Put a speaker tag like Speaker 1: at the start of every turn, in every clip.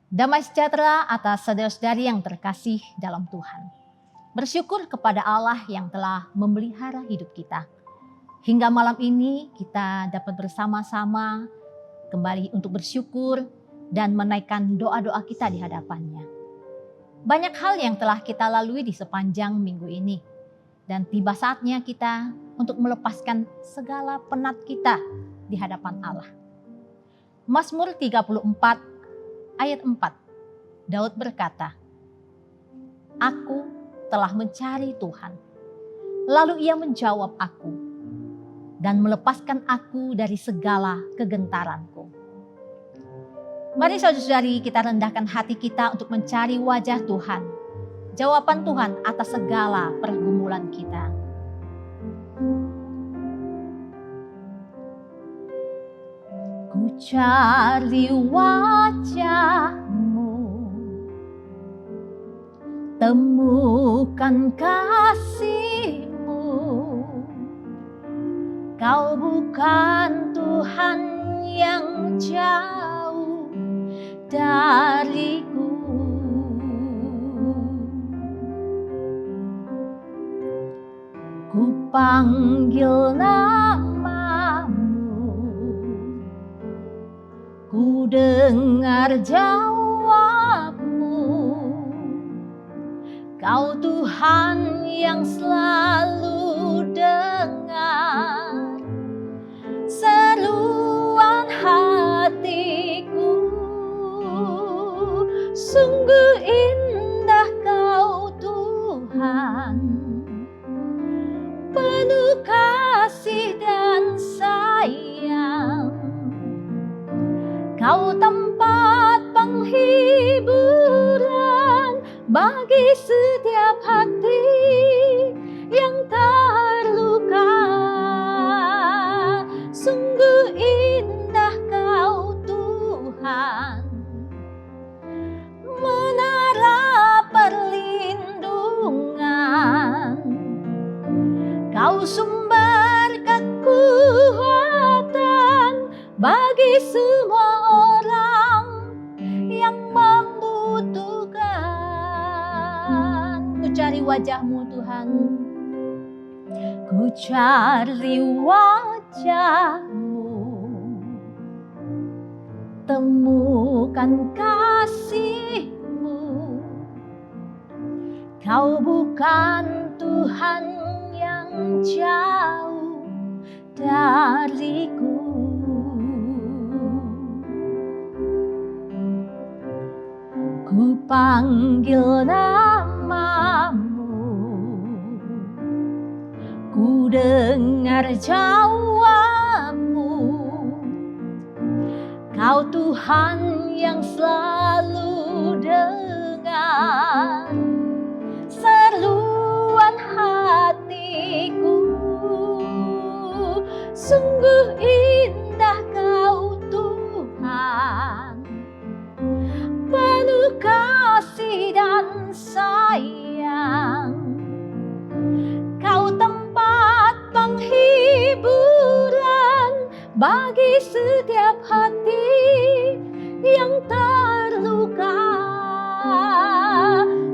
Speaker 1: Damai sejahtera atas saudara-saudari yang terkasih dalam Tuhan. Bersyukur kepada Allah yang telah memelihara hidup kita. Hingga malam ini kita dapat bersama-sama kembali untuk bersyukur dan menaikkan doa-doa kita di hadapannya. Banyak hal yang telah kita lalui di sepanjang minggu ini. Dan tiba saatnya kita untuk melepaskan segala penat kita di hadapan Allah. Mazmur 34 ayat 4, Daud berkata, "Aku telah mencari Tuhan, lalu Ia menjawab aku dan melepaskan aku dari segala kegentaranku." Mari saudara-saudari kita rendahkan hati kita untuk mencari wajah Tuhan, jawaban Tuhan atas segala pergumulan kita. Ku cari wajah-Mu, temukan kasih-Mu. Kau bukan Tuhan yang jauh dariku. Ku panggil nama-Mu, ku dengar jawab-Mu. Kau Tuhan yang selalu dengar seruan hatiku. Sungguh indah Kau Tuhan, penuh kasih dan sayang. Kau tempat penghiburan bagi setiap hati yang terluka. Sungguh indah Kau Tuhan, menara perlindungan. Kau sumber kekuatan bagi semua orang yang membutuhkan. Ku cari wajah-Mu Tuhan, ku cari wajah-Mu, temukan kasih-Mu. Kau bukan Tuhan yang jauh dariku. Ku panggil nama-Mu, ku dengar jawab-Mu. Kau Tuhan yang selalu dengar seruan hatiku. Sungguh indah Kau Tuhan, penuh kasih dan sayang. Kau tempat penghiburan bagi setiap hati yang terluka.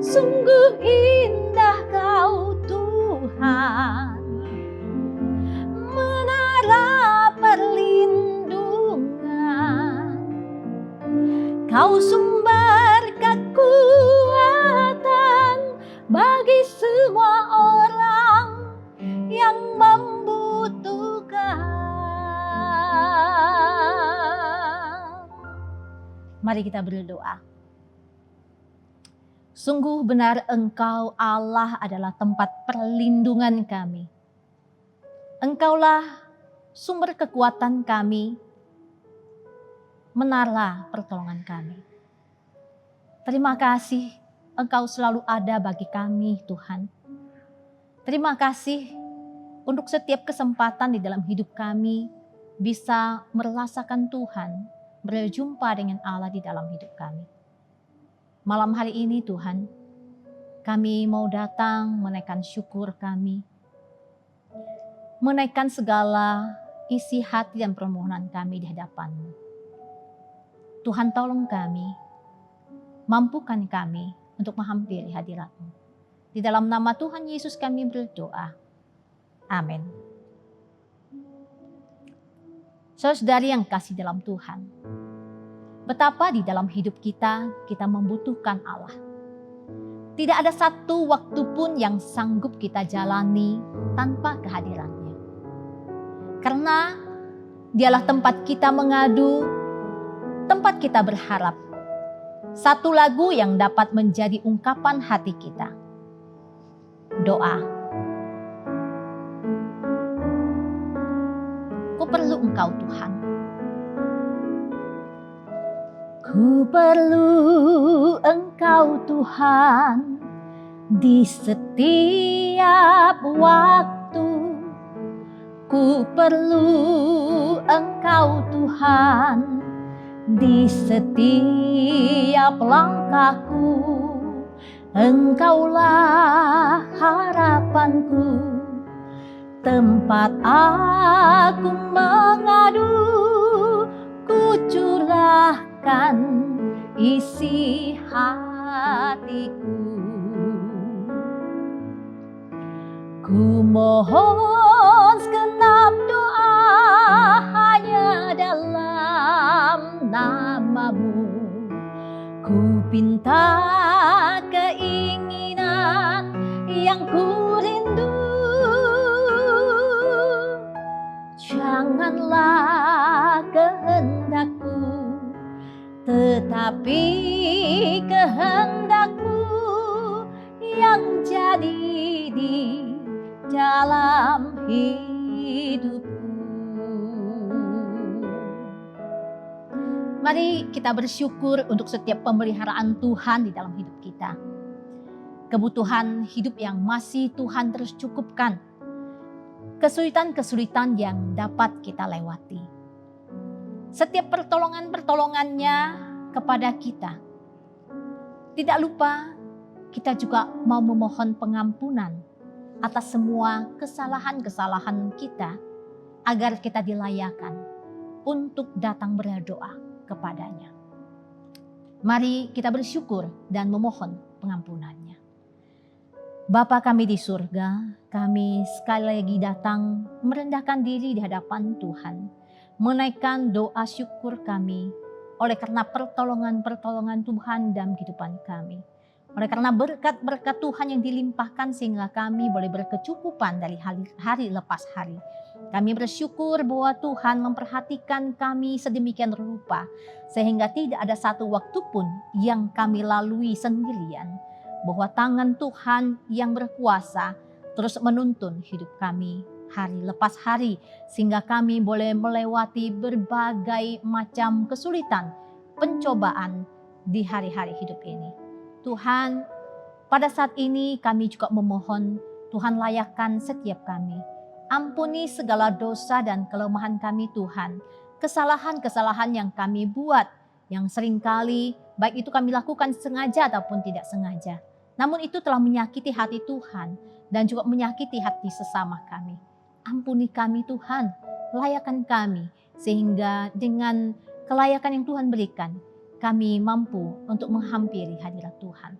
Speaker 1: Sungguh indah Kau Tuhan, menara perlindungan. Kau sumber kekuatan bagi semua orang yang membutuhkan. Mari kita berdoa. Sungguh benar Engkau Allah adalah tempat perlindungan kami. Engkaulah sumber kekuatan kami, menara pertolongan kami. Terima kasih Engkau selalu ada bagi kami Tuhan. Terima kasih untuk setiap kesempatan di dalam hidup kami bisa merasakan Tuhan, berjumpa dengan Allah di dalam hidup kami. Malam hari ini Tuhan, kami mau datang menaikkan syukur kami, menaikkan segala isi hati dan permohonan kami di hadapan-Mu. Tuhan tolong kami, mampukan kami untuk menghampiri hadirat-Mu. Di dalam nama Tuhan Yesus kami berdoa. Amin. Saudari yang kasih dalam Tuhan, betapa di dalam hidup kita membutuhkan Allah. Tidak ada satu waktu pun yang sanggup kita jalani tanpa kehadiran-Nya. Karena Dialah tempat kita mengadu, tempat kita berharap. Satu lagu yang dapat menjadi ungkapan hati kita. Doa. Ku perlu Engkau Tuhan. Ku perlu Engkau Tuhan di setiap waktu. Ku perlu Engkau Tuhan di setiap langkahku. Engkaulah harapanku, tempat aku mengadu, ku curahkan isi hatiku. Ku mohon segenap doa hanya dalam nama-Mu. Ku pinta keinginan yang ku rindu. Janganlah kehendakku, tetapi kehendak-Mu yang jadi di dalam hidupku. Mari kita bersyukur untuk setiap pemeliharaan Tuhan di dalam hidup kita. Kebutuhan hidup yang masih Tuhan terus cukupkan. Kesulitan-kesulitan yang dapat kita lewati. Setiap pertolongan-pertolongannya kepada kita. Tidak lupa kita juga mau memohon pengampunan atas semua kesalahan-kesalahan kita agar kita dilayakan untuk datang berdoa kepadanya. Mari kita bersyukur dan memohon pengampunannya. Bapa kami di surga, kami sekali lagi datang merendahkan diri di hadapan Tuhan, menaikkan doa syukur kami oleh karena pertolongan-pertolongan Tuhan dalam kehidupan kami. Oleh karena berkat-berkat Tuhan yang dilimpahkan sehingga kami boleh berkecukupan dari hari lepas hari. Kami bersyukur bahwa Tuhan memperhatikan kami sedemikian rupa sehingga tidak ada satu waktu pun yang kami lalui sendirian. Bahwa tangan Tuhan yang berkuasa terus menuntun hidup kami hari lepas hari sehingga kami boleh melewati berbagai macam kesulitan, pencobaan di hari-hari hidup ini. Tuhan, pada saat ini kami juga memohon Tuhan layakkan setiap kami. Ampuni segala dosa dan kelemahan kami Tuhan. Kesalahan-kesalahan yang kami buat, yang seringkali baik itu kami lakukan sengaja ataupun tidak sengaja. Namun itu telah menyakiti hati Tuhan dan juga menyakiti hati sesama kami. Ampuni kami Tuhan, layakkan kami sehingga dengan kelayakan yang Tuhan berikan, kami mampu untuk menghampiri hadirat Tuhan.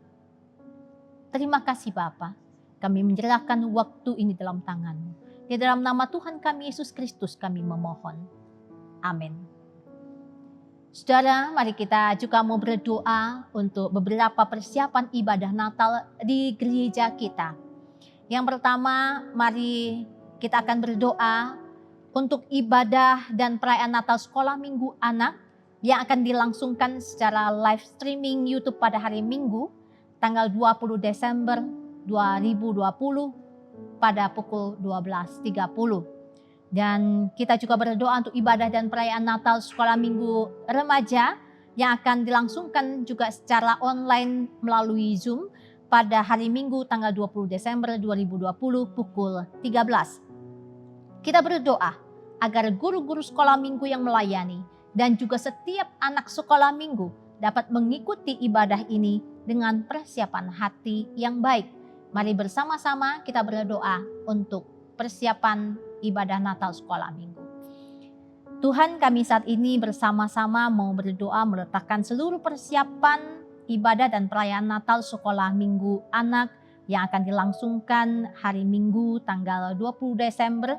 Speaker 1: Terima kasih Bapa, kami menyerahkan waktu ini dalam tangan-Mu. Di dalam nama Tuhan kami Yesus Kristus kami memohon. Amin. Saudara, mari kita juga mau berdoa untuk beberapa persiapan ibadah Natal di gereja kita. Yang pertama, mari kita akan berdoa untuk ibadah dan perayaan Natal Sekolah Minggu Anak yang akan dilangsungkan secara live streaming YouTube pada hari Minggu, tanggal 20 Desember 2020 pada pukul 12.30. Dan kita juga berdoa untuk ibadah dan perayaan Natal Sekolah Minggu Remaja yang akan dilangsungkan juga secara online melalui Zoom pada hari Minggu tanggal 20 Desember 2020 pukul 13. Kita berdoa agar guru-guru sekolah minggu yang melayani dan juga setiap anak sekolah minggu dapat mengikuti ibadah ini dengan persiapan hati yang baik. Mari bersama-sama kita berdoa untuk persiapan ibadah Natal Sekolah Minggu. Tuhan, kami saat ini bersama-sama mau berdoa meletakkan seluruh persiapan ibadah dan perayaan Natal Sekolah Minggu Anak yang akan dilangsungkan hari Minggu tanggal 20 Desember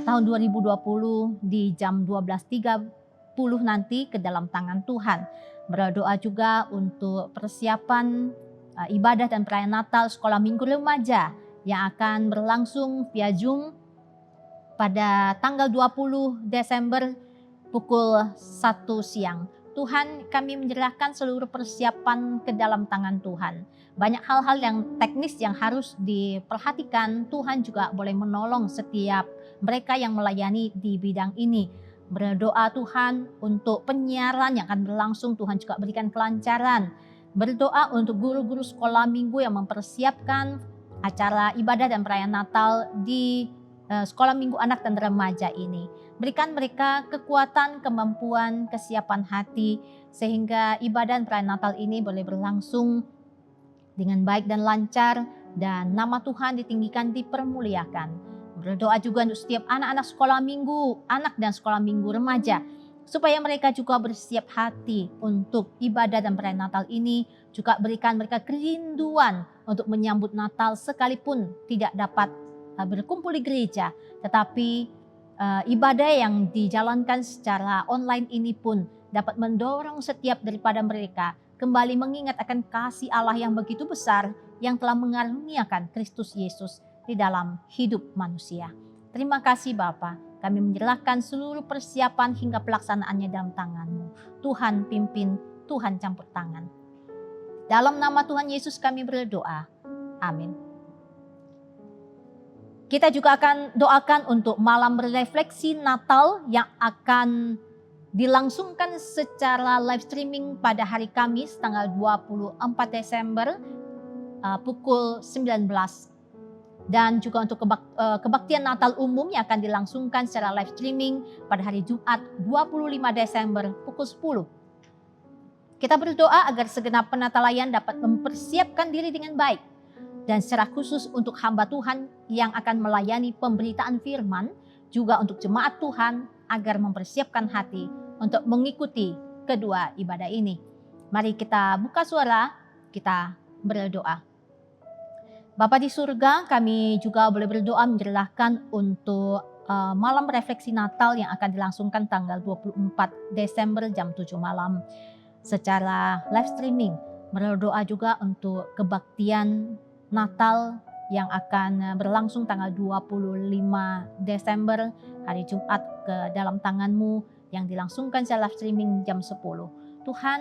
Speaker 1: tahun 2020 di jam 12.30 nanti ke dalam tangan Tuhan. Berdoa juga untuk persiapan ibadah dan perayaan Natal Sekolah Minggu Remaja yang akan berlangsung via Zoom pada tanggal 20 Desember pukul 1 siang. Tuhan, kami menyerahkan seluruh persiapan ke dalam tangan Tuhan. Banyak hal-hal yang teknis yang harus diperhatikan. Tuhan juga boleh menolong setiap mereka yang melayani di bidang ini. Berdoa Tuhan untuk penyiaran yang akan berlangsung, Tuhan juga berikan kelancaran. Berdoa untuk guru-guru sekolah minggu yang mempersiapkan acara ibadah dan perayaan Natal di sekolah minggu anak dan remaja ini. Berikan mereka kekuatan, kemampuan, kesiapan hati sehingga ibadah dan perayaan Natal ini boleh berlangsung dengan baik dan lancar dan nama Tuhan ditinggikan, dipermuliakan. Berdoa juga untuk setiap anak-anak sekolah minggu anak dan sekolah minggu remaja supaya mereka juga bersiap hati untuk ibadah dan perayaan Natal ini. Juga berikan mereka kerinduan untuk menyambut Natal sekalipun tidak dapat berkumpul di gereja, tetapi ibadah yang dijalankan secara online ini pun dapat mendorong setiap daripada mereka kembali mengingat akan kasih Allah yang begitu besar yang telah mengaruniakan Kristus Yesus di dalam hidup manusia. Terima kasih Bapa, kami menyerahkan seluruh persiapan hingga pelaksanaannya dalam tangan-Mu. Tuhan pimpin, Tuhan campur tangan. Dalam nama Tuhan Yesus kami berdoa. Amin. Kita juga akan doakan untuk malam refleksi Natal yang akan dilangsungkan secara live streaming pada hari Kamis tanggal 24 Desember pukul 19. Dan juga untuk kebaktian Natal umum yang akan dilangsungkan secara live streaming pada hari Jumat 25 Desember pukul 10. Kita berdoa agar segenap penatalayan dapat mempersiapkan diri dengan baik. Dan secara khusus untuk hamba Tuhan yang akan melayani pemberitaan firman, juga untuk jemaat Tuhan agar mempersiapkan hati untuk mengikuti kedua ibadah ini. Mari kita buka suara, kita berdoa. Bapa di surga, kami juga boleh berdoa menyerahkan untuk malam refleksi Natal yang akan dilangsungkan tanggal 24 Desember jam 7 malam secara live streaming. Berdoa juga untuk kebaktian Natal yang akan berlangsung tanggal 25 Desember hari Jumat ke dalam tangan-Mu yang dilangsungkan secara live streaming jam 10. Tuhan,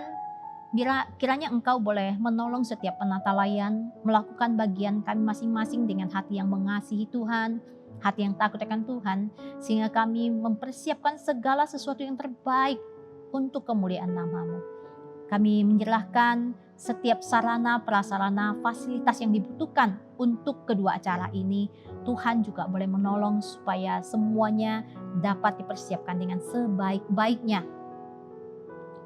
Speaker 1: kiranya Engkau boleh menolong setiap penatalayan melakukan bagian kami masing-masing dengan hati yang mengasihi Tuhan, hati yang takut akan Tuhan, sehingga kami mempersiapkan segala sesuatu yang terbaik untuk kemuliaan nama-Mu. Kami menyerahkan setiap sarana, prasarana, fasilitas yang dibutuhkan untuk kedua acara ini. Tuhan juga boleh menolong supaya semuanya dapat dipersiapkan dengan sebaik-baiknya.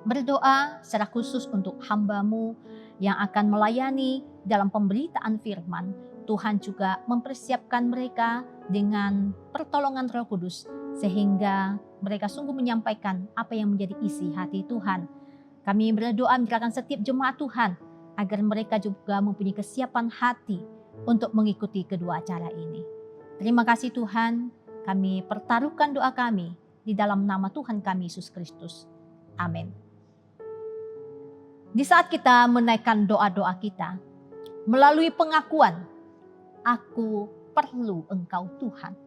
Speaker 1: Berdoa secara khusus untuk hamba-Mu yang akan melayani dalam pemberitaan firman. Tuhan juga mempersiapkan mereka dengan pertolongan Roh Kudus sehingga mereka sungguh menyampaikan apa yang menjadi isi hati Tuhan. Kami berdoa menyerahkan setiap jemaat Tuhan agar mereka juga mempunyai kesiapan hati untuk mengikuti kedua acara ini. Terima kasih Tuhan, kami pertaruhkan doa kami di dalam nama Tuhan kami Yesus Kristus. Amin. Di saat kita menaikkan doa-doa kita, melalui pengakuan, aku perlu Engkau Tuhan,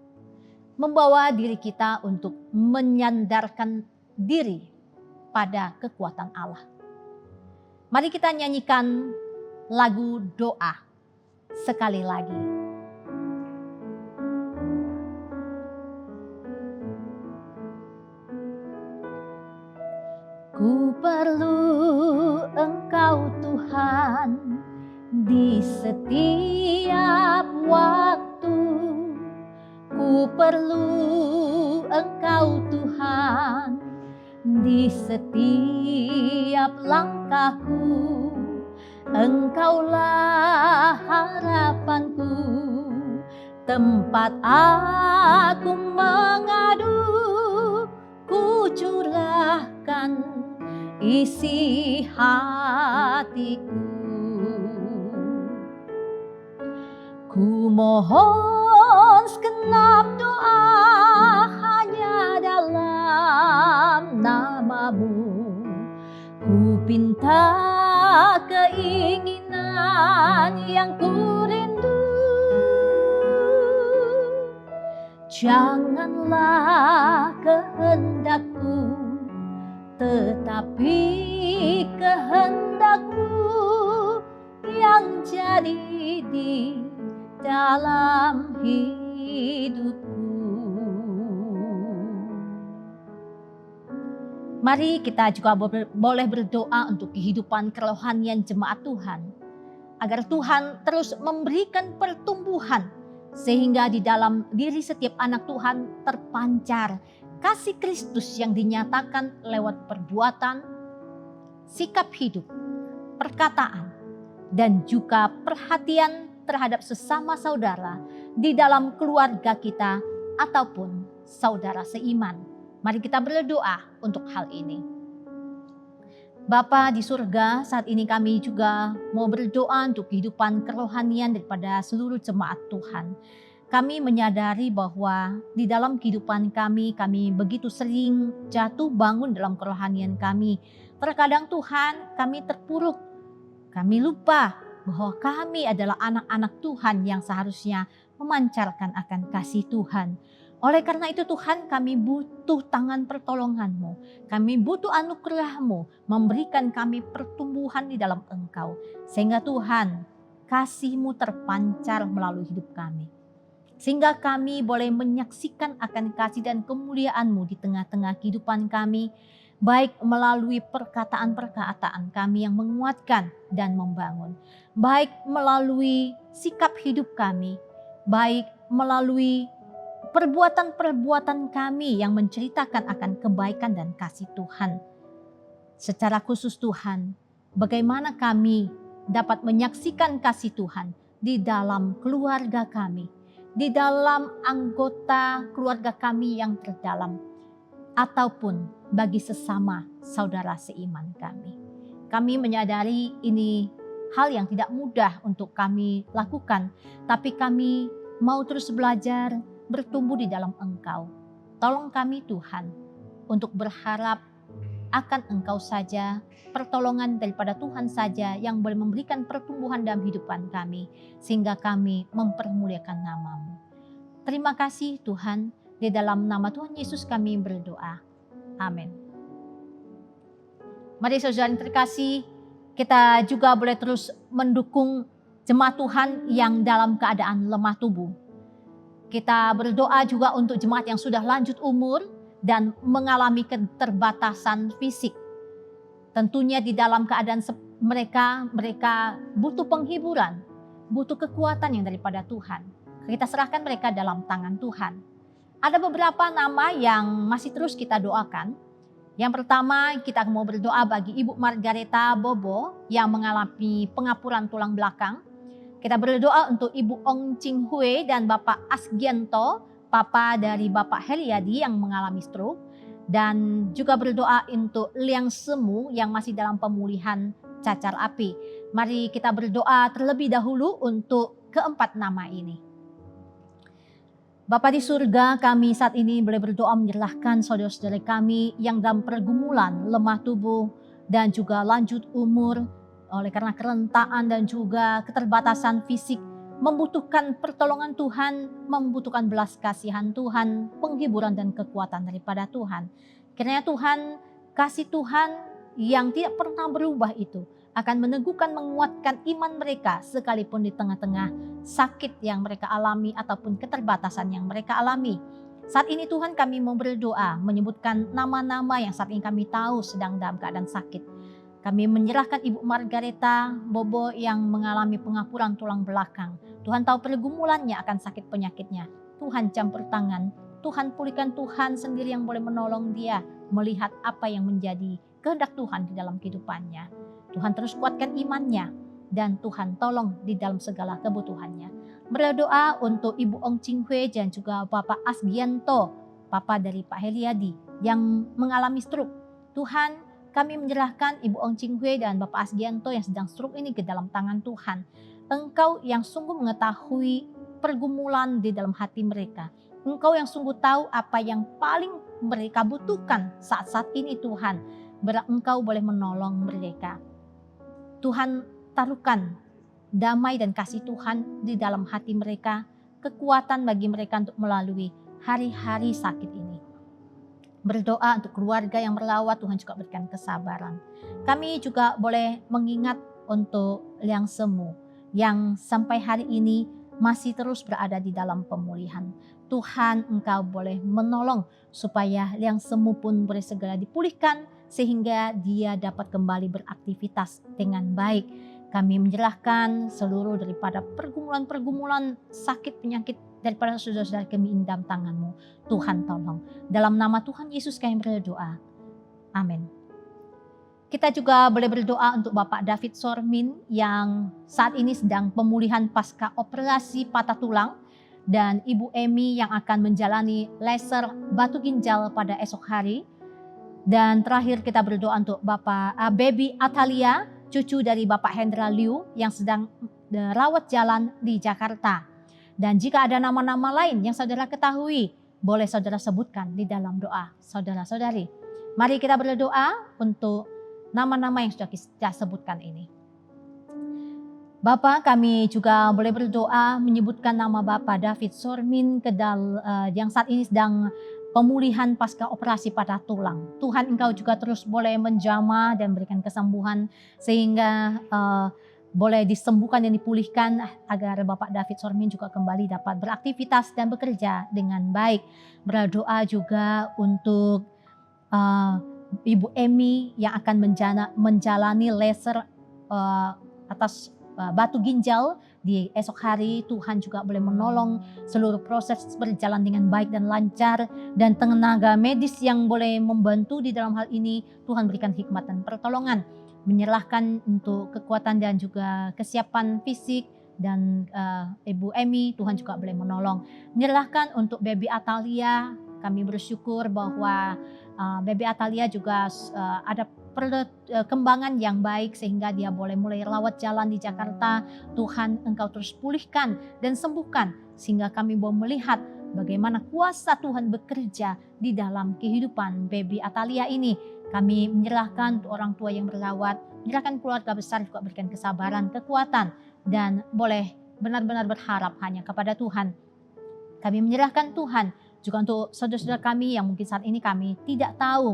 Speaker 1: membawa diri kita untuk menyandarkan diri pada kekuatan Allah. Mari kita nyanyikan lagu doa sekali lagi. Ku perlu Engkau Tuhan di setiap waktu. Ku perlu Engkau Tuhan di setiap langkahku. Engkaulah harapanku, tempat aku mengadu. Ku curahkan isi hatiku. Ku mohon segenap doa hanya dalam nama-Mu. Ku pinta keinginan yang ku rindu. Janganlah kehendakku, tetapi kehendak-Mu yang jadi di dalam hidupku. Mari kita juga boleh berdoa untuk kehidupan kerohanian jemaat Tuhan, agar Tuhan terus memberikan pertumbuhan, sehingga di dalam diri setiap anak Tuhan terpancar kasih Kristus yang dinyatakan lewat perbuatan, sikap hidup, perkataan, dan juga perhatian terhadap sesama saudara di dalam keluarga kita ataupun saudara seiman. Mari kita berdoa untuk hal ini. Bapa di surga, saat ini kami juga mau berdoa untuk kehidupan kerohanian daripada seluruh jemaat Tuhan. Kami menyadari bahwa di dalam kehidupan kami begitu sering jatuh bangun dalam kerohanian kami. Terkadang Tuhan, kami terpuruk, kami lupa bahwa kami adalah anak-anak Tuhan yang seharusnya memancarkan akan kasih Tuhan. Oleh karena itu Tuhan, kami butuh tangan pertolongan-Mu. Kami butuh anugerah-Mu, memberikan kami pertumbuhan di dalam Engkau. Sehingga Tuhan, kasih-Mu terpancar melalui hidup kami. Sehingga kami boleh menyaksikan akan kasih dan kemuliaan-Mu di tengah-tengah kehidupan kami. Baik melalui perkataan-perkataan kami yang menguatkan dan membangun. Baik melalui sikap hidup kami. Baik melalui perbuatan-perbuatan kami yang menceritakan akan kebaikan dan kasih Tuhan. Secara khusus Tuhan, bagaimana kami dapat menyaksikan kasih Tuhan di dalam keluarga kami, di dalam anggota keluarga kami yang terdalam, ataupun bagi sesama saudara seiman kami. Kami menyadari ini hal yang tidak mudah untuk kami lakukan, tapi kami mau terus belajar, bertumbuh di dalam Engkau. Tolong kami Tuhan untuk berharap akan Engkau saja, pertolongan daripada Tuhan saja yang boleh memberikan pertumbuhan dalam kehidupan kami, sehingga kami mempermuliakan nama-Mu. Terima kasih Tuhan, di dalam nama Tuhan Yesus kami berdoa. Amin. Mari saudara yang terkasih, kita juga boleh terus mendukung jemaat Tuhan yang dalam keadaan lemah tubuh. Kita berdoa juga untuk jemaat yang sudah lanjut umur dan mengalami keterbatasan fisik. Tentunya di dalam keadaan mereka butuh penghiburan, butuh kekuatan yang daripada Tuhan. Kita serahkan mereka dalam tangan Tuhan. Ada beberapa nama yang masih terus kita doakan. Yang pertama, kita mau berdoa bagi Ibu Margareta Bobo yang mengalami pengapuran tulang belakang. Kita berdoa untuk Ibu Ong Ching Hui dan Bapak Asgianto, papa dari Bapak Heliadi yang mengalami stroke. Dan juga berdoa untuk Liang Semu yang masih dalam pemulihan cacar api. Mari kita berdoa terlebih dahulu untuk keempat nama ini. Bapa di surga, kami saat ini boleh berdoa menyerahkan saudara-saudara kami yang dalam pergumulan lemah tubuh dan juga lanjut umur, oleh karena kerentaan dan juga keterbatasan fisik, membutuhkan pertolongan Tuhan, membutuhkan belas kasihan Tuhan, penghiburan dan kekuatan daripada Tuhan. Kiranya Tuhan, kasih Tuhan yang tidak pernah berubah itu akan meneguhkan, menguatkan iman mereka sekalipun di tengah-tengah sakit yang mereka alami ataupun keterbatasan yang mereka alami. Saat ini Tuhan, kami mau berdoa menyebutkan nama-nama yang saat ini kami tahu sedang dalam keadaan sakit. Kami menyerahkan Ibu Margareta Bobo yang mengalami pengapuran tulang belakang. Tuhan tahu pergumulannya akan sakit penyakitnya. Tuhan campur tangan, Tuhan pulihkan, Tuhan sendiri yang boleh menolong dia melihat apa yang menjadi kehendak Tuhan di dalam kehidupannya. Tuhan terus kuatkan imannya dan Tuhan tolong di dalam segala kebutuhannya. Berdoa untuk Ibu Ong Ching Hui dan juga Bapak Asgianto, papa dari Pak Heliadi yang mengalami stroke. Tuhan, kami menyerahkan Ibu Ong Ching Hui dan Bapak Asgianto yang sedang stroke ini ke dalam tangan Tuhan. Engkau yang sungguh mengetahui pergumulan di dalam hati mereka. Engkau yang sungguh tahu apa yang paling mereka butuhkan saat-saat ini Tuhan. Engkau boleh menolong mereka. Tuhan, taruhkan damai dan kasih Tuhan di dalam hati mereka, kekuatan bagi mereka untuk melalui hari-hari sakit ini. Berdoa untuk keluarga yang merawat, Tuhan juga berikan kesabaran. Kami juga boleh mengingat untuk Liang Semu yang sampai hari ini masih terus berada di dalam pemulihan. Tuhan, Engkau boleh menolong supaya Liang Semu pun boleh segera dipulihkan sehingga dia dapat kembali beraktivitas dengan baik. Kami menyerahkan seluruh daripada pergumulan-pergumulan sakit penyakit daripada saudara-saudara kami dalam tangan-Mu. Tuhan tolong. Dalam nama Tuhan Yesus kami berdoa. Amin. Kita juga boleh berdoa untuk Bapak David Sormin yang saat ini sedang pemulihan pasca operasi patah tulang. Dan Ibu Emi yang akan menjalani laser batu ginjal pada esok hari. Dan terakhir kita berdoa untuk Bapak Baby Atalia, cucu dari Bapak Hendra Liu yang sedang rawat jalan di Jakarta. Dan jika ada nama-nama lain yang saudara ketahui, boleh saudara sebutkan di dalam doa saudara-saudari. Mari kita berdoa untuk nama-nama yang sudah kita sebutkan ini. Bapak, kami juga boleh berdoa menyebutkan nama Bapak David Sormin yang saat ini sedang pemulihan pasca operasi patah tulang. Tuhan, Engkau juga terus boleh menjamah dan berikan kesembuhan sehingga boleh disembuhkan dan dipulihkan agar Bapak David Sormin juga kembali dapat beraktivitas dan bekerja dengan baik. Berdoa juga untuk Ibu Emi yang akan menjalani laser atas batu ginjal di esok hari. Tuhan juga boleh menolong seluruh proses berjalan dengan baik dan lancar, dan tenaga medis yang boleh membantu di dalam hal ini Tuhan berikan hikmat dan pertolongan. Menyerahkan untuk kekuatan dan juga kesiapan fisik dan Ibu Emi, Tuhan juga boleh menolong. Menyerahkan untuk Baby Atalia, kami bersyukur bahwa Baby Atalia juga ada perkembangan yang baik sehingga dia boleh mulai rawat jalan di Jakarta. Tuhan, Engkau terus pulihkan dan sembuhkan sehingga kami boleh melihat bagaimana kuasa Tuhan bekerja di dalam kehidupan Baby Atalia ini. Kami menyerahkan untuk orang tua yang merawat, menyerahkan keluarga besar juga berikan kesabaran, kekuatan, dan boleh benar-benar berharap hanya kepada Tuhan. Kami menyerahkan Tuhan juga untuk saudara-saudara kami yang mungkin saat ini kami tidak tahu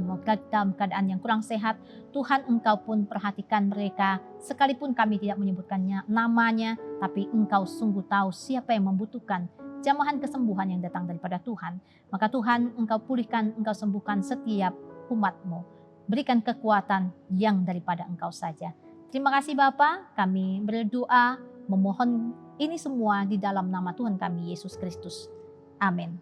Speaker 1: dalam keadaan yang kurang sehat. Tuhan, Engkau pun perhatikan mereka, sekalipun kami tidak menyebutkannya namanya, tapi Engkau sungguh tahu siapa yang membutuhkan jamahan kesembuhan yang datang daripada Tuhan. Maka Tuhan, Engkau pulihkan, Engkau sembuhkan setiap umat-Mu. Berikan kekuatan yang daripada Engkau saja. Terima kasih Bapa, kami berdoa memohon ini semua di dalam nama Tuhan kami Yesus Kristus. Amin.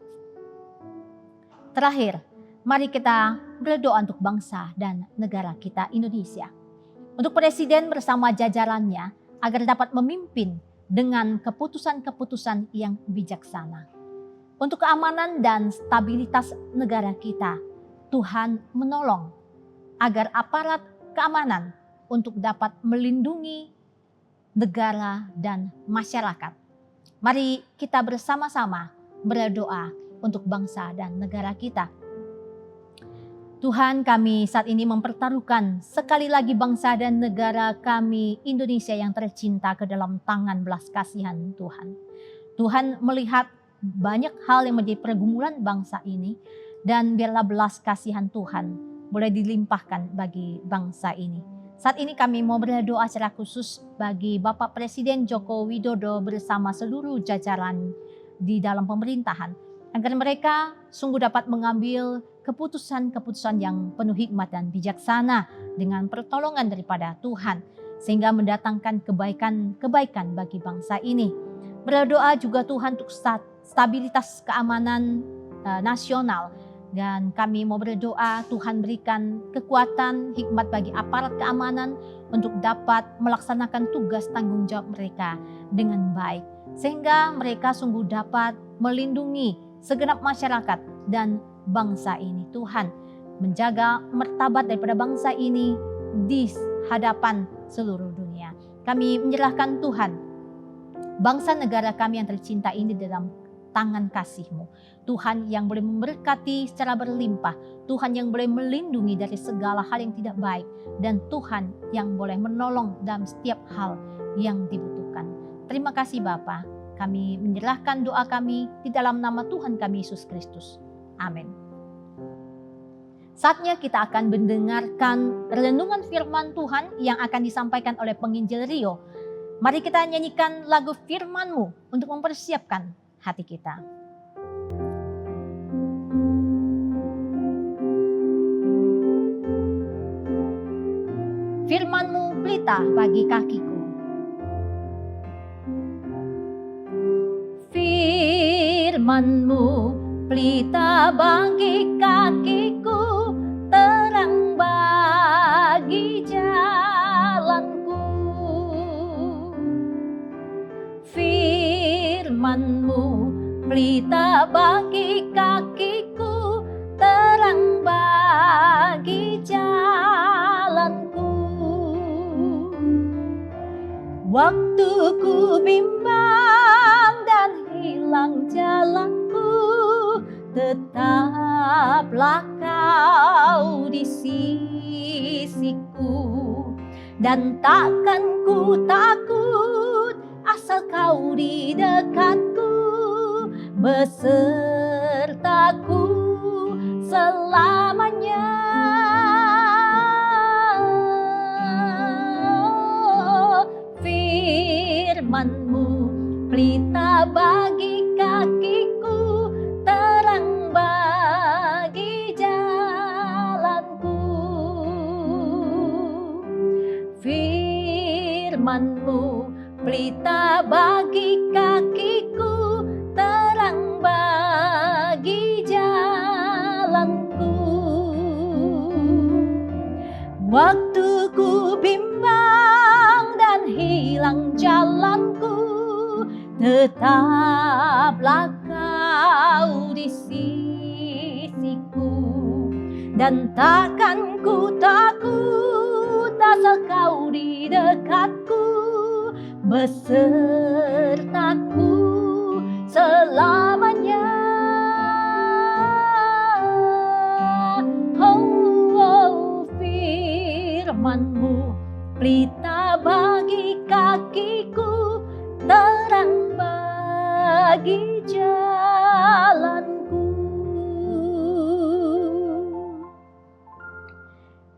Speaker 1: Terakhir, mari kita berdoa untuk bangsa dan negara kita Indonesia. Untuk Presiden bersama jajarannya agar dapat memimpin dengan keputusan-keputusan yang bijaksana. Untuk keamanan dan stabilitas negara kita, Tuhan menolong agar aparat keamanan untuk dapat melindungi negara dan masyarakat. Mari kita bersama-sama berdoa untuk bangsa dan negara kita. Tuhan, kami saat ini mempertaruhkan sekali lagi bangsa dan negara kami Indonesia yang tercinta ke dalam tangan belas kasihan Tuhan. Tuhan melihat banyak hal yang menjadi pergumulan bangsa ini, dan biarlah belas kasihan Tuhan boleh dilimpahkan bagi bangsa ini. Saat ini kami mau berdoa secara khusus bagi Bapak Presiden Joko Widodo bersama seluruh jajaran di dalam pemerintahan, agar mereka sungguh dapat mengambil keputusan-keputusan yang penuh hikmat dan bijaksana dengan pertolongan daripada Tuhan, sehingga mendatangkan kebaikan-kebaikan bagi bangsa ini. Berdoa juga Tuhan untuk stabilitas keamanan nasional. Dan kami mau berdoa Tuhan berikan kekuatan, hikmat bagi aparat keamanan untuk dapat melaksanakan tugas tanggung jawab mereka dengan baik. Sehingga mereka sungguh dapat melindungi segenap masyarakat dan bangsa ini. Tuhan, menjaga martabat daripada bangsa ini di hadapan seluruh dunia. Kami menyerahkan Tuhan, bangsa negara kami yang tercinta ini dalam tangan kasih-Mu. Tuhan yang boleh memberkati secara berlimpah, Tuhan yang boleh melindungi dari segala hal yang tidak baik, dan Tuhan yang boleh menolong dalam setiap hal yang dibutuhkan. Terima kasih Bapa, kami menyerahkan doa kami di dalam nama Tuhan kami Yesus Kristus. Amin. Saatnya kita akan mendengarkan renungan firman Tuhan yang akan disampaikan oleh penginjil Rio. Mari kita nyanyikan lagu firman-Mu untuk mempersiapkan hati kita. Firman-Mu pelita bagi kakiku. Firman-Mu pelita bagi kakiku, terang bagi jalanku. Firman-Mu pelita bagi kakiku, terang bagi jalanku. Waktu ku bimbang dan hilang jalanku, tetaplah Kau di sisiku, dan takkan ku takut asal Kau di dekatku, besertaku selamanya. Firman-Mu pelita bagi kakiku, terang bagi jalanku. Firman-Mu pelita bagi kakiku, terang bagi jalanku. Waktu ku bimbang dan hilang jalanku, tetaplah Kau di sisiku, dan takkan ku takut asal Kau di dekatku, besertaku selamanya. Firman-Mu pelita bagi kakiku, terang bagi jalanku.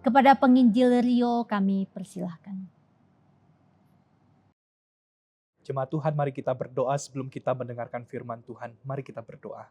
Speaker 1: Kepada penginjil Rio kami persilahkan.
Speaker 2: Jemaat Tuhan, mari kita berdoa sebelum kita mendengarkan firman Tuhan. Mari kita berdoa.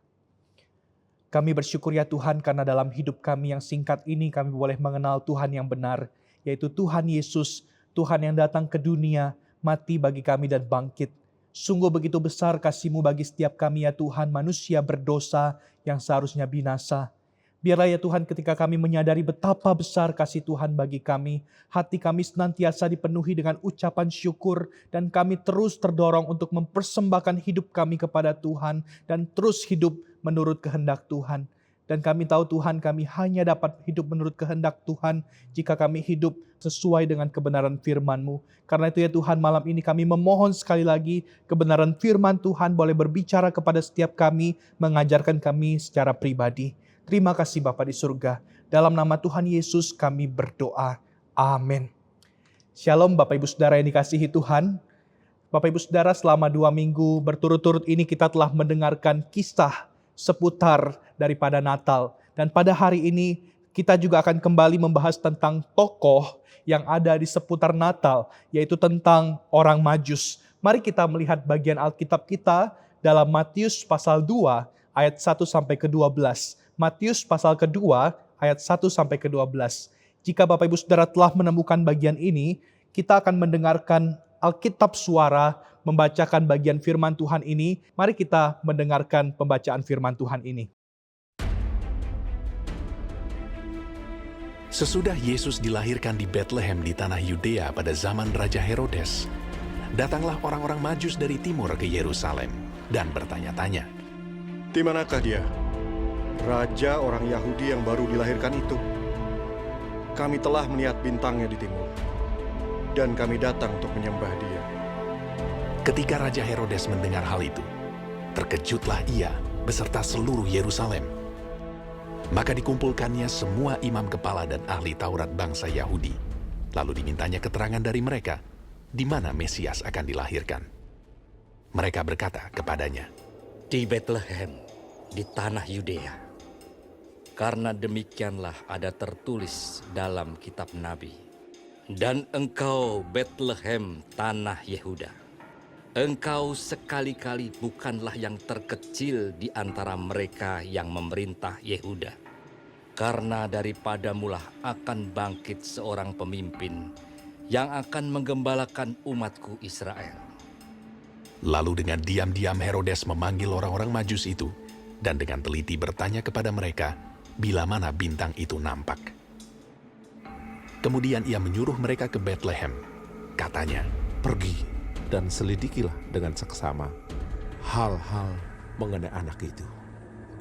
Speaker 2: Kami bersyukur ya Tuhan, karena dalam hidup kami yang singkat ini kami boleh mengenal Tuhan yang benar, yaitu Tuhan Yesus, Tuhan yang datang ke dunia, mati bagi kami dan bangkit. Sungguh begitu besar kasih-Mu bagi setiap kami ya Tuhan, manusia berdosa yang seharusnya binasa. Biarlah ya Tuhan, ketika kami menyadari betapa besar kasih Tuhan bagi kami, hati kami senantiasa dipenuhi dengan ucapan syukur, dan kami terus terdorong untuk mempersembahkan hidup kami kepada Tuhan, dan terus hidup menurut kehendak Tuhan. Dan kami tahu Tuhan, kami hanya dapat hidup menurut kehendak Tuhan jika kami hidup sesuai dengan kebenaran firman-Mu. Karena itu ya Tuhan, malam ini kami memohon sekali lagi kebenaran firman Tuhan boleh berbicara kepada setiap kami, mengajarkan kami secara pribadi. Terima kasih Bapa di surga. Dalam nama Tuhan Yesus kami berdoa. Amin. Shalom Bapak Ibu Saudara yang dikasihi Tuhan. Bapak Ibu Saudara, selama 2 minggu berturut-turut ini kita telah mendengarkan kisah seputar daripada Natal. Dan pada hari ini kita juga akan kembali membahas tentang tokoh yang ada di seputar Natal, yaitu tentang orang Majus. Mari kita melihat bagian Alkitab kita dalam Matius pasal 2 ayat 1 sampai ke 12. Matius pasal kedua ayat 1 sampai ke 12. Jika Bapak Ibu Saudara telah menemukan bagian ini, kita akan mendengarkan Alkitab suara membacakan bagian firman Tuhan ini. Mari kita mendengarkan pembacaan firman Tuhan ini.
Speaker 3: Sesudah Yesus dilahirkan di Betlehem di tanah Yudea pada zaman Raja Herodes, datanglah orang-orang Majus dari timur ke Yerusalem dan bertanya-tanya,
Speaker 4: "Di manakah dia? Raja orang Yahudi yang baru dilahirkan itu. Kami telah melihat bintangnya di timur, dan kami datang untuk menyembah dia.
Speaker 3: Ketika Raja Herodes mendengar hal itu, terkejutlah ia beserta seluruh Yerusalem. Maka dikumpulkannya semua imam kepala dan ahli Taurat bangsa Yahudi. Lalu dimintanya keterangan dari mereka, di mana Mesias akan dilahirkan. Mereka berkata kepadanya,
Speaker 5: "Di Betlehem, di tanah Yudea. Karena demikianlah ada tertulis dalam kitab Nabi. Dan engkau Betlehem tanah Yehuda, engkau sekali-kali bukanlah yang terkecil di antara mereka yang memerintah Yehuda. Karena daripadamulah akan bangkit seorang pemimpin yang akan menggembalakan umatku Israel."
Speaker 3: Lalu dengan diam-diam Herodes memanggil orang-orang Majus itu, dan dengan teliti bertanya kepada mereka, bila mana bintang itu nampak. Kemudian ia menyuruh mereka ke Betlehem. Katanya,
Speaker 6: "Pergi dan selidikilah dengan seksama hal-hal mengenai anak itu.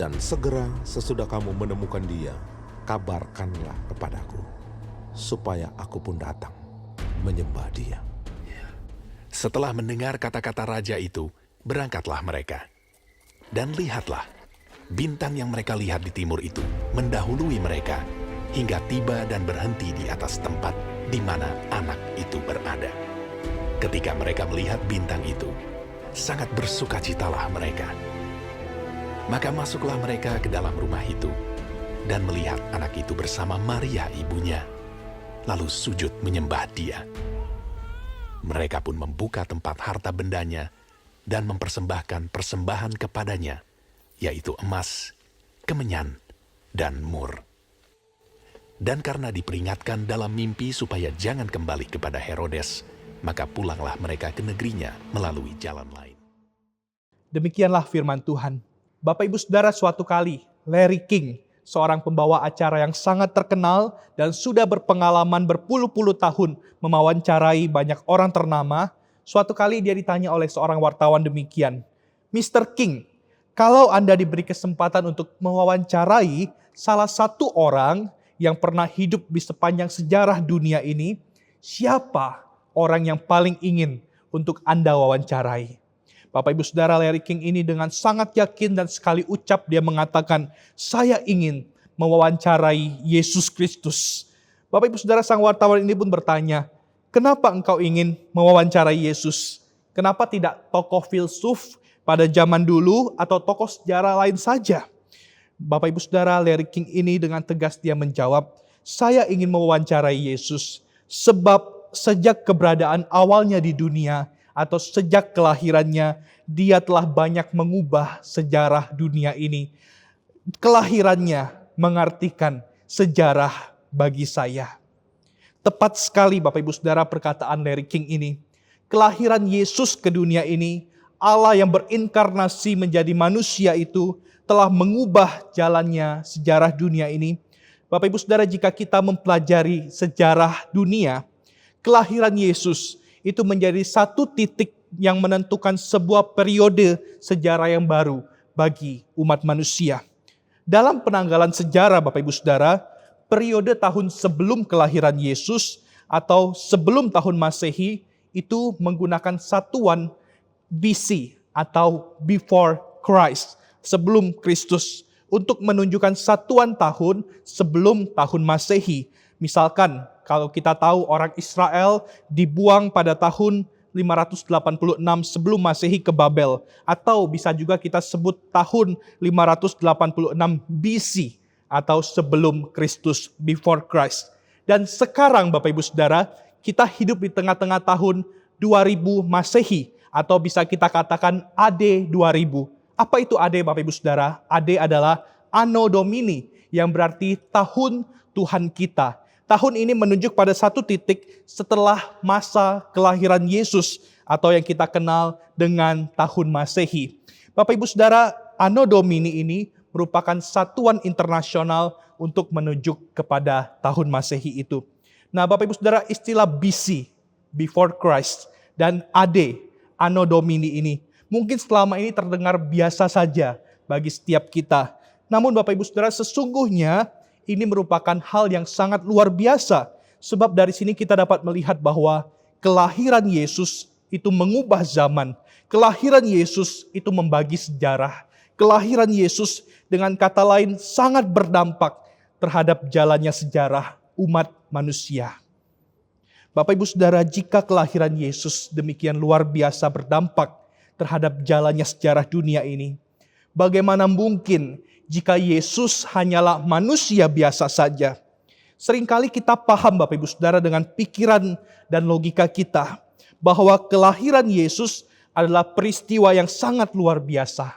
Speaker 6: Dan segera sesudah kamu menemukan dia, kabarkanlah kepadaku, supaya aku pun datang menyembah dia."
Speaker 3: setelah mendengar kata-kata raja itu, berangkatlah mereka. Dan lihatlah, bintang yang mereka lihat di timur itu mendahului mereka, hingga tiba dan berhenti di atas tempat di mana anak itu berada. Ketika mereka melihat bintang itu, sangat bersukacitalah mereka. Maka masuklah mereka ke dalam rumah itu, dan melihat anak itu bersama Maria ibunya, lalu sujud menyembah dia. Mereka pun membuka tempat harta bendanya, dan mempersembahkan persembahan kepadanya, yaitu emas, kemenyan, dan mur. Dan karena diperingatkan dalam mimpi supaya jangan kembali kepada Herodes, maka pulanglah mereka ke negerinya melalui jalan lain.
Speaker 2: Demikianlah firman Tuhan. Bapak Ibu Saudara, suatu kali Larry King, seorang pembawa acara yang sangat terkenal dan sudah berpengalaman berpuluh-puluh tahun mewawancarai banyak orang ternama, suatu kali dia ditanya oleh seorang wartawan demikian, "Mr. King, kalau Anda diberi kesempatan untuk mewawancarai salah satu orang yang pernah hidup di sepanjang sejarah dunia ini, siapa orang yang paling ingin untuk Anda wawancarai?" Bapak Ibu Saudara, Larry King ini dengan sangat yakin dan sekali ucap dia mengatakan, "Saya ingin mewawancarai Yesus Kristus." Bapak Ibu Saudara, sang wartawan ini pun bertanya, "Kenapa engkau ingin mewawancarai Yesus? Kenapa tidak tokoh filsuf pada zaman dulu atau tokoh sejarah lain saja?" Bapak Ibu Saudara, Larry King ini dengan tegas dia menjawab, "Saya ingin mewawancarai Yesus sebab sejak keberadaan awalnya di dunia atau sejak kelahirannya, dia telah banyak mengubah sejarah dunia ini. Kelahirannya mengartikan sejarah bagi saya." Tepat sekali Bapak Ibu Saudara perkataan Larry King ini. Kelahiran Yesus ke dunia ini, Allah yang berinkarnasi menjadi manusia itu telah mengubah jalannya sejarah dunia ini. Bapak Ibu Saudara, jika kita mempelajari sejarah dunia, kelahiran Yesus itu menjadi satu titik yang menentukan sebuah periode sejarah yang baru bagi umat manusia. Dalam penanggalan sejarah Bapak Ibu Saudara, periode tahun sebelum kelahiran Yesus atau sebelum tahun Masehi itu menggunakan satuan BC atau before Christ, sebelum Kristus, untuk menunjukkan satuan tahun sebelum tahun Masehi. Misalkan kalau kita tahu orang Israel dibuang pada tahun 586 sebelum Masehi ke Babel, atau bisa juga kita sebut tahun 586 BC atau sebelum Kristus, before Christ. Dan sekarang Bapak Ibu Saudara, kita hidup di tengah-tengah tahun 2000 Masehi atau bisa kita katakan AD 2000. Apa itu AD Bapak Ibu Saudara? AD adalah Anno Domini yang berarti tahun Tuhan kita. Tahun ini menunjuk pada satu titik setelah masa kelahiran Yesus atau yang kita kenal dengan tahun Masehi. Bapak Ibu Saudara, Anno Domini ini merupakan satuan internasional untuk menunjuk kepada tahun Masehi itu. Nah, Bapak Ibu Saudara, istilah BC, before Christ, dan AD, Anno Domini ini, mungkin selama ini terdengar biasa saja bagi setiap kita. Namun Bapak Ibu Saudara, sesungguhnya ini merupakan hal yang sangat luar biasa. Sebab dari sini kita dapat melihat bahwa kelahiran Yesus itu mengubah zaman. Kelahiran Yesus itu membagi sejarah. Kelahiran Yesus dengan kata lain sangat berdampak terhadap jalannya sejarah umat manusia. Bapak Ibu Saudara, jika kelahiran Yesus demikian luar biasa berdampak terhadap jalannya sejarah dunia ini, bagaimana mungkin jika Yesus hanyalah manusia biasa saja? Seringkali kita paham Bapak Ibu Saudara dengan pikiran dan logika kita bahwa kelahiran Yesus adalah peristiwa yang sangat luar biasa.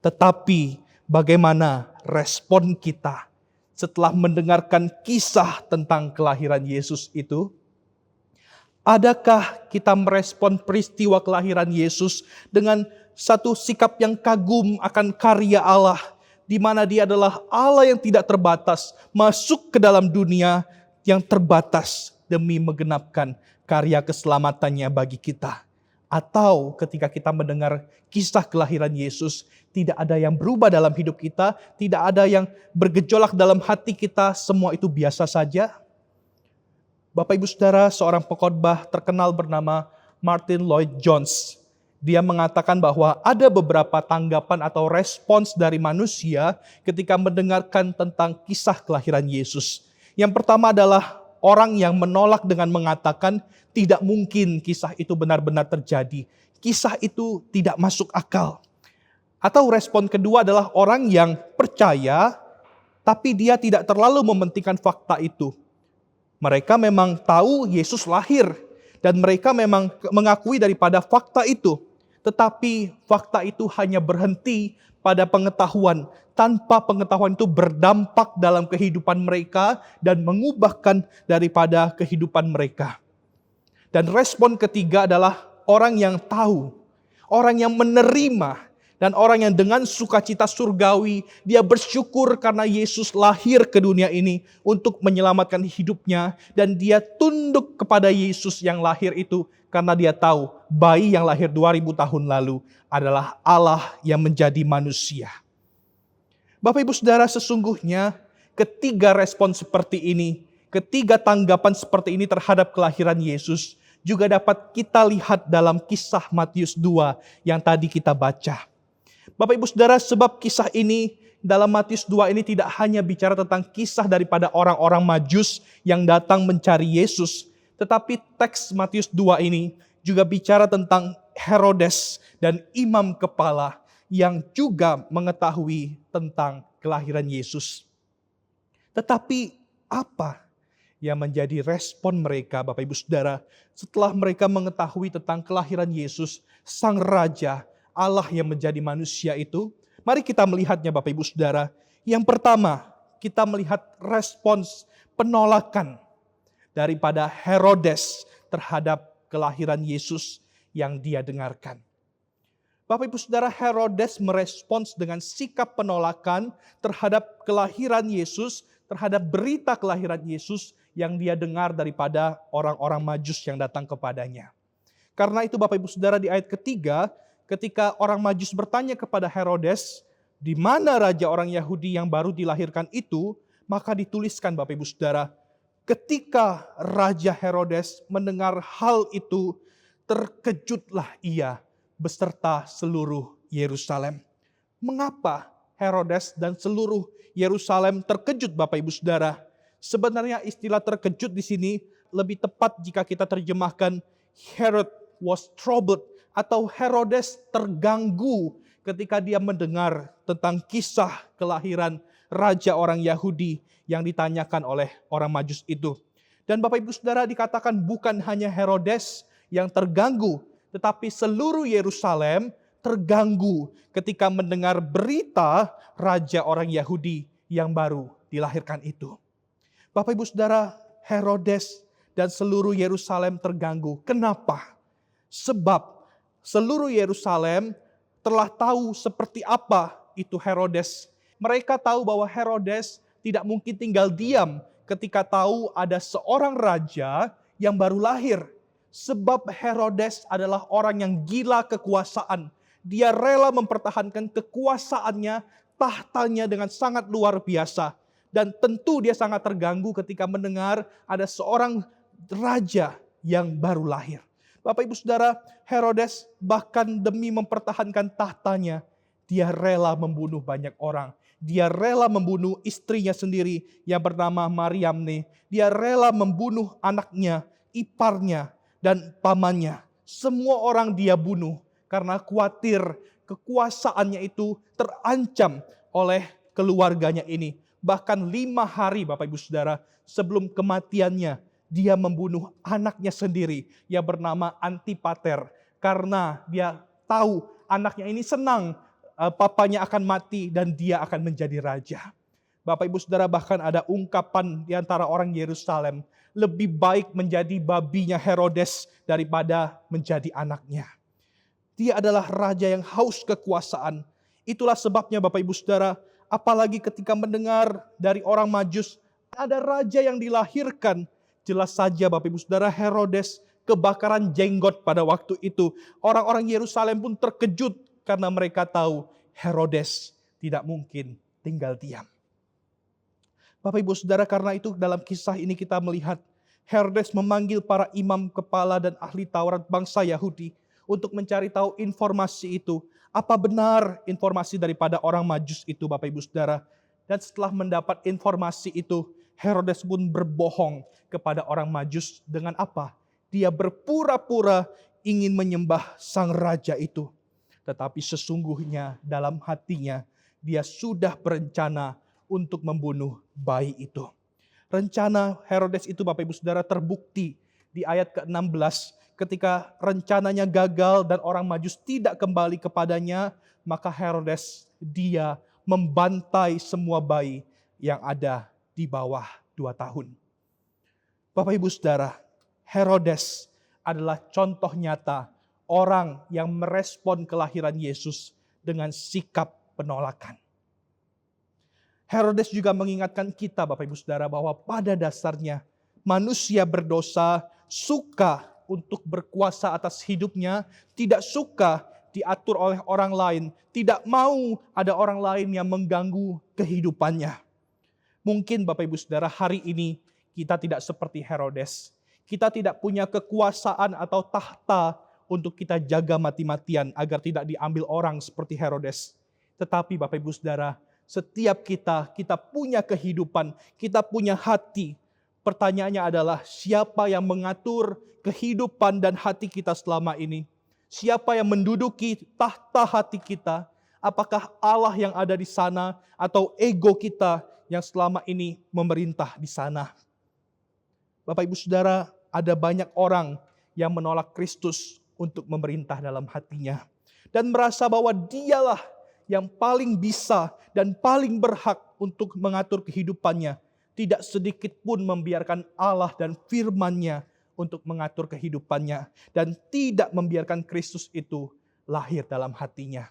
Speaker 2: Tetapi bagaimana respon kita setelah mendengarkan kisah tentang kelahiran Yesus itu? Adakah kita merespon peristiwa kelahiran Yesus dengan satu sikap yang kagum akan karya Allah, di mana Dia adalah Allah yang tidak terbatas, masuk ke dalam dunia yang terbatas demi menggenapkan karya keselamatannya bagi kita? Atau ketika kita mendengar kisah kelahiran Yesus, tidak ada yang berubah dalam hidup kita, tidak ada yang bergejolak dalam hati kita, semua itu biasa saja? Bapak Ibu Saudara, seorang pengkhotbah terkenal bernama Martin Lloyd Jones, dia mengatakan bahwa ada beberapa tanggapan atau respons dari manusia ketika mendengarkan tentang kisah kelahiran Yesus. Yang pertama adalah orang yang menolak dengan mengatakan tidak mungkin kisah itu benar-benar terjadi. Kisah itu tidak masuk akal. Atau respon kedua adalah orang yang percaya tapi dia tidak terlalu mementingkan fakta itu. Mereka memang tahu Yesus lahir dan mereka memang mengakui daripada fakta itu. Tetapi fakta itu hanya berhenti pada pengetahuan, tanpa pengetahuan itu berdampak dalam kehidupan mereka dan mengubahkan daripada kehidupan mereka. Dan respon ketiga adalah orang yang tahu, orang yang menerima, dan orang yang dengan sukacita surgawi, dia bersyukur karena Yesus lahir ke dunia ini untuk menyelamatkan hidupnya. Dan dia tunduk kepada Yesus yang lahir itu karena dia tahu bayi yang lahir 2000 tahun lalu adalah Allah yang menjadi manusia. Bapak Ibu Saudara, sesungguhnya ketiga respon seperti ini, ketiga tanggapan seperti ini terhadap kelahiran Yesus juga dapat kita lihat dalam kisah Matius 2 yang tadi kita baca. Bapak Ibu Saudara, sebab kisah ini dalam Matius 2 ini tidak hanya bicara tentang kisah daripada orang-orang Majus yang datang mencari Yesus, tetapi teks Matius 2 ini juga bicara tentang Herodes dan imam kepala yang juga mengetahui tentang kelahiran Yesus. Tetapi apa yang menjadi respon mereka, Bapak Ibu Saudara, setelah mereka mengetahui tentang kelahiran Yesus, Sang Raja, Allah yang menjadi manusia itu? Mari kita melihatnya Bapak Ibu Saudara. Yang pertama, kita melihat respons penolakan daripada Herodes terhadap kelahiran Yesus yang dia dengarkan. Bapak Ibu Saudara, Herodes merespons dengan sikap penolakan terhadap kelahiran Yesus, terhadap berita kelahiran Yesus yang dia dengar daripada orang-orang Majus yang datang kepadanya. Karena itu Bapak Ibu Saudara, di ayat ketiga, ketika orang Majus bertanya kepada Herodes, di mana raja orang Yahudi yang baru dilahirkan itu, maka dituliskan Bapak Ibu Saudara, ketika Raja Herodes mendengar hal itu, terkejutlah ia beserta seluruh Yerusalem. Mengapa Herodes dan seluruh Yerusalem terkejut Bapak Ibu Saudara? Sebenarnya istilah terkejut di sini lebih tepat jika kita terjemahkan Herod was troubled, atau Herodes terganggu ketika dia mendengar tentang kisah kelahiran raja orang Yahudi yang ditanyakan oleh orang Majus itu. Dan Bapak Ibu Saudara, dikatakan bukan hanya Herodes yang terganggu, tetapi seluruh Yerusalem terganggu ketika mendengar berita raja orang Yahudi yang baru dilahirkan itu. Bapak Ibu Saudara, Herodes dan seluruh Yerusalem terganggu. Kenapa? Sebab seluruh Yerusalem telah tahu seperti apa itu Herodes. Mereka tahu bahwa Herodes tidak mungkin tinggal diam ketika tahu ada seorang raja yang baru lahir. Sebab Herodes adalah orang yang gila kekuasaan. Dia rela mempertahankan kekuasaannya tahtanya dengan sangat luar biasa. Dan tentu dia sangat terganggu ketika mendengar ada seorang raja yang baru lahir. Bapak Ibu Saudara, Herodes bahkan demi mempertahankan tahtanya, dia rela membunuh banyak orang. Dia rela membunuh istrinya sendiri yang bernama Mariamne. Dia rela membunuh anaknya, iparnya, dan pamannya. Semua orang dia bunuh karena khawatir kekuasaannya itu terancam oleh keluarganya ini. Bahkan 5 hari Bapak Ibu Saudara sebelum kematiannya, dia membunuh anaknya sendiri yang bernama Antipater. Karena dia tahu anaknya ini senang papanya akan mati dan dia akan menjadi raja. Bapak Ibu Saudara, bahkan ada ungkapan di antara orang Yerusalem, lebih baik menjadi babinya Herodes daripada menjadi anaknya. Dia adalah raja yang haus kekuasaan. Itulah sebabnya Bapak Ibu Saudara, apalagi ketika mendengar dari orang Majus, ada raja yang dilahirkan. Jelas saja Bapak Ibu Saudara, Herodes kebakaran jenggot pada waktu itu. Orang-orang Yerusalem pun terkejut karena mereka tahu Herodes tidak mungkin tinggal diam. Bapak Ibu Saudara, karena itu dalam kisah ini kita melihat Herodes memanggil para imam kepala dan ahli Taurat bangsa Yahudi untuk mencari tahu informasi itu. Apa benar informasi daripada orang Majus itu, Bapak Ibu Saudara? Dan setelah mendapat informasi itu, Herodes pun berbohong kepada orang Majus dengan apa? Dia berpura-pura ingin menyembah sang raja itu. Tetapi sesungguhnya dalam hatinya, dia sudah berencana untuk membunuh bayi itu. Rencana Herodes itu Bapak Ibu Saudara terbukti di ayat ke-16. Ketika rencananya gagal dan orang Majus tidak kembali kepadanya, maka Herodes dia membantai semua bayi yang ada di bawah 2 tahun. Bapak Ibu Saudara, Herodes adalah contoh nyata orang yang merespon kelahiran Yesus dengan sikap penolakan. Herodes juga mengingatkan kita Bapak Ibu Saudara bahwa pada dasarnya manusia berdosa suka untuk berkuasa atas hidupnya, tidak suka diatur oleh orang lain, tidak mau ada orang lain yang mengganggu kehidupannya. Mungkin Bapak Ibu Saudara, hari ini kita tidak seperti Herodes. Kita tidak punya kekuasaan atau tahta untuk kita jaga mati-matian agar tidak diambil orang seperti Herodes. Tetapi Bapak Ibu Saudara, setiap kita punya kehidupan, kita punya hati. Pertanyaannya adalah siapa yang mengatur kehidupan dan hati kita selama ini? Siapa yang menduduki tahta hati kita? Apakah Allah yang ada di sana atau ego kita yang selama ini memerintah di sana? Bapak Ibu Saudara, ada banyak orang yang menolak Kristus untuk memerintah dalam hatinya. Dan merasa bahwa dialah yang paling bisa dan paling berhak untuk mengatur kehidupannya. Tidak sedikit pun membiarkan Allah dan firman-Nya untuk mengatur kehidupannya. Dan tidak membiarkan Kristus itu lahir dalam hatinya.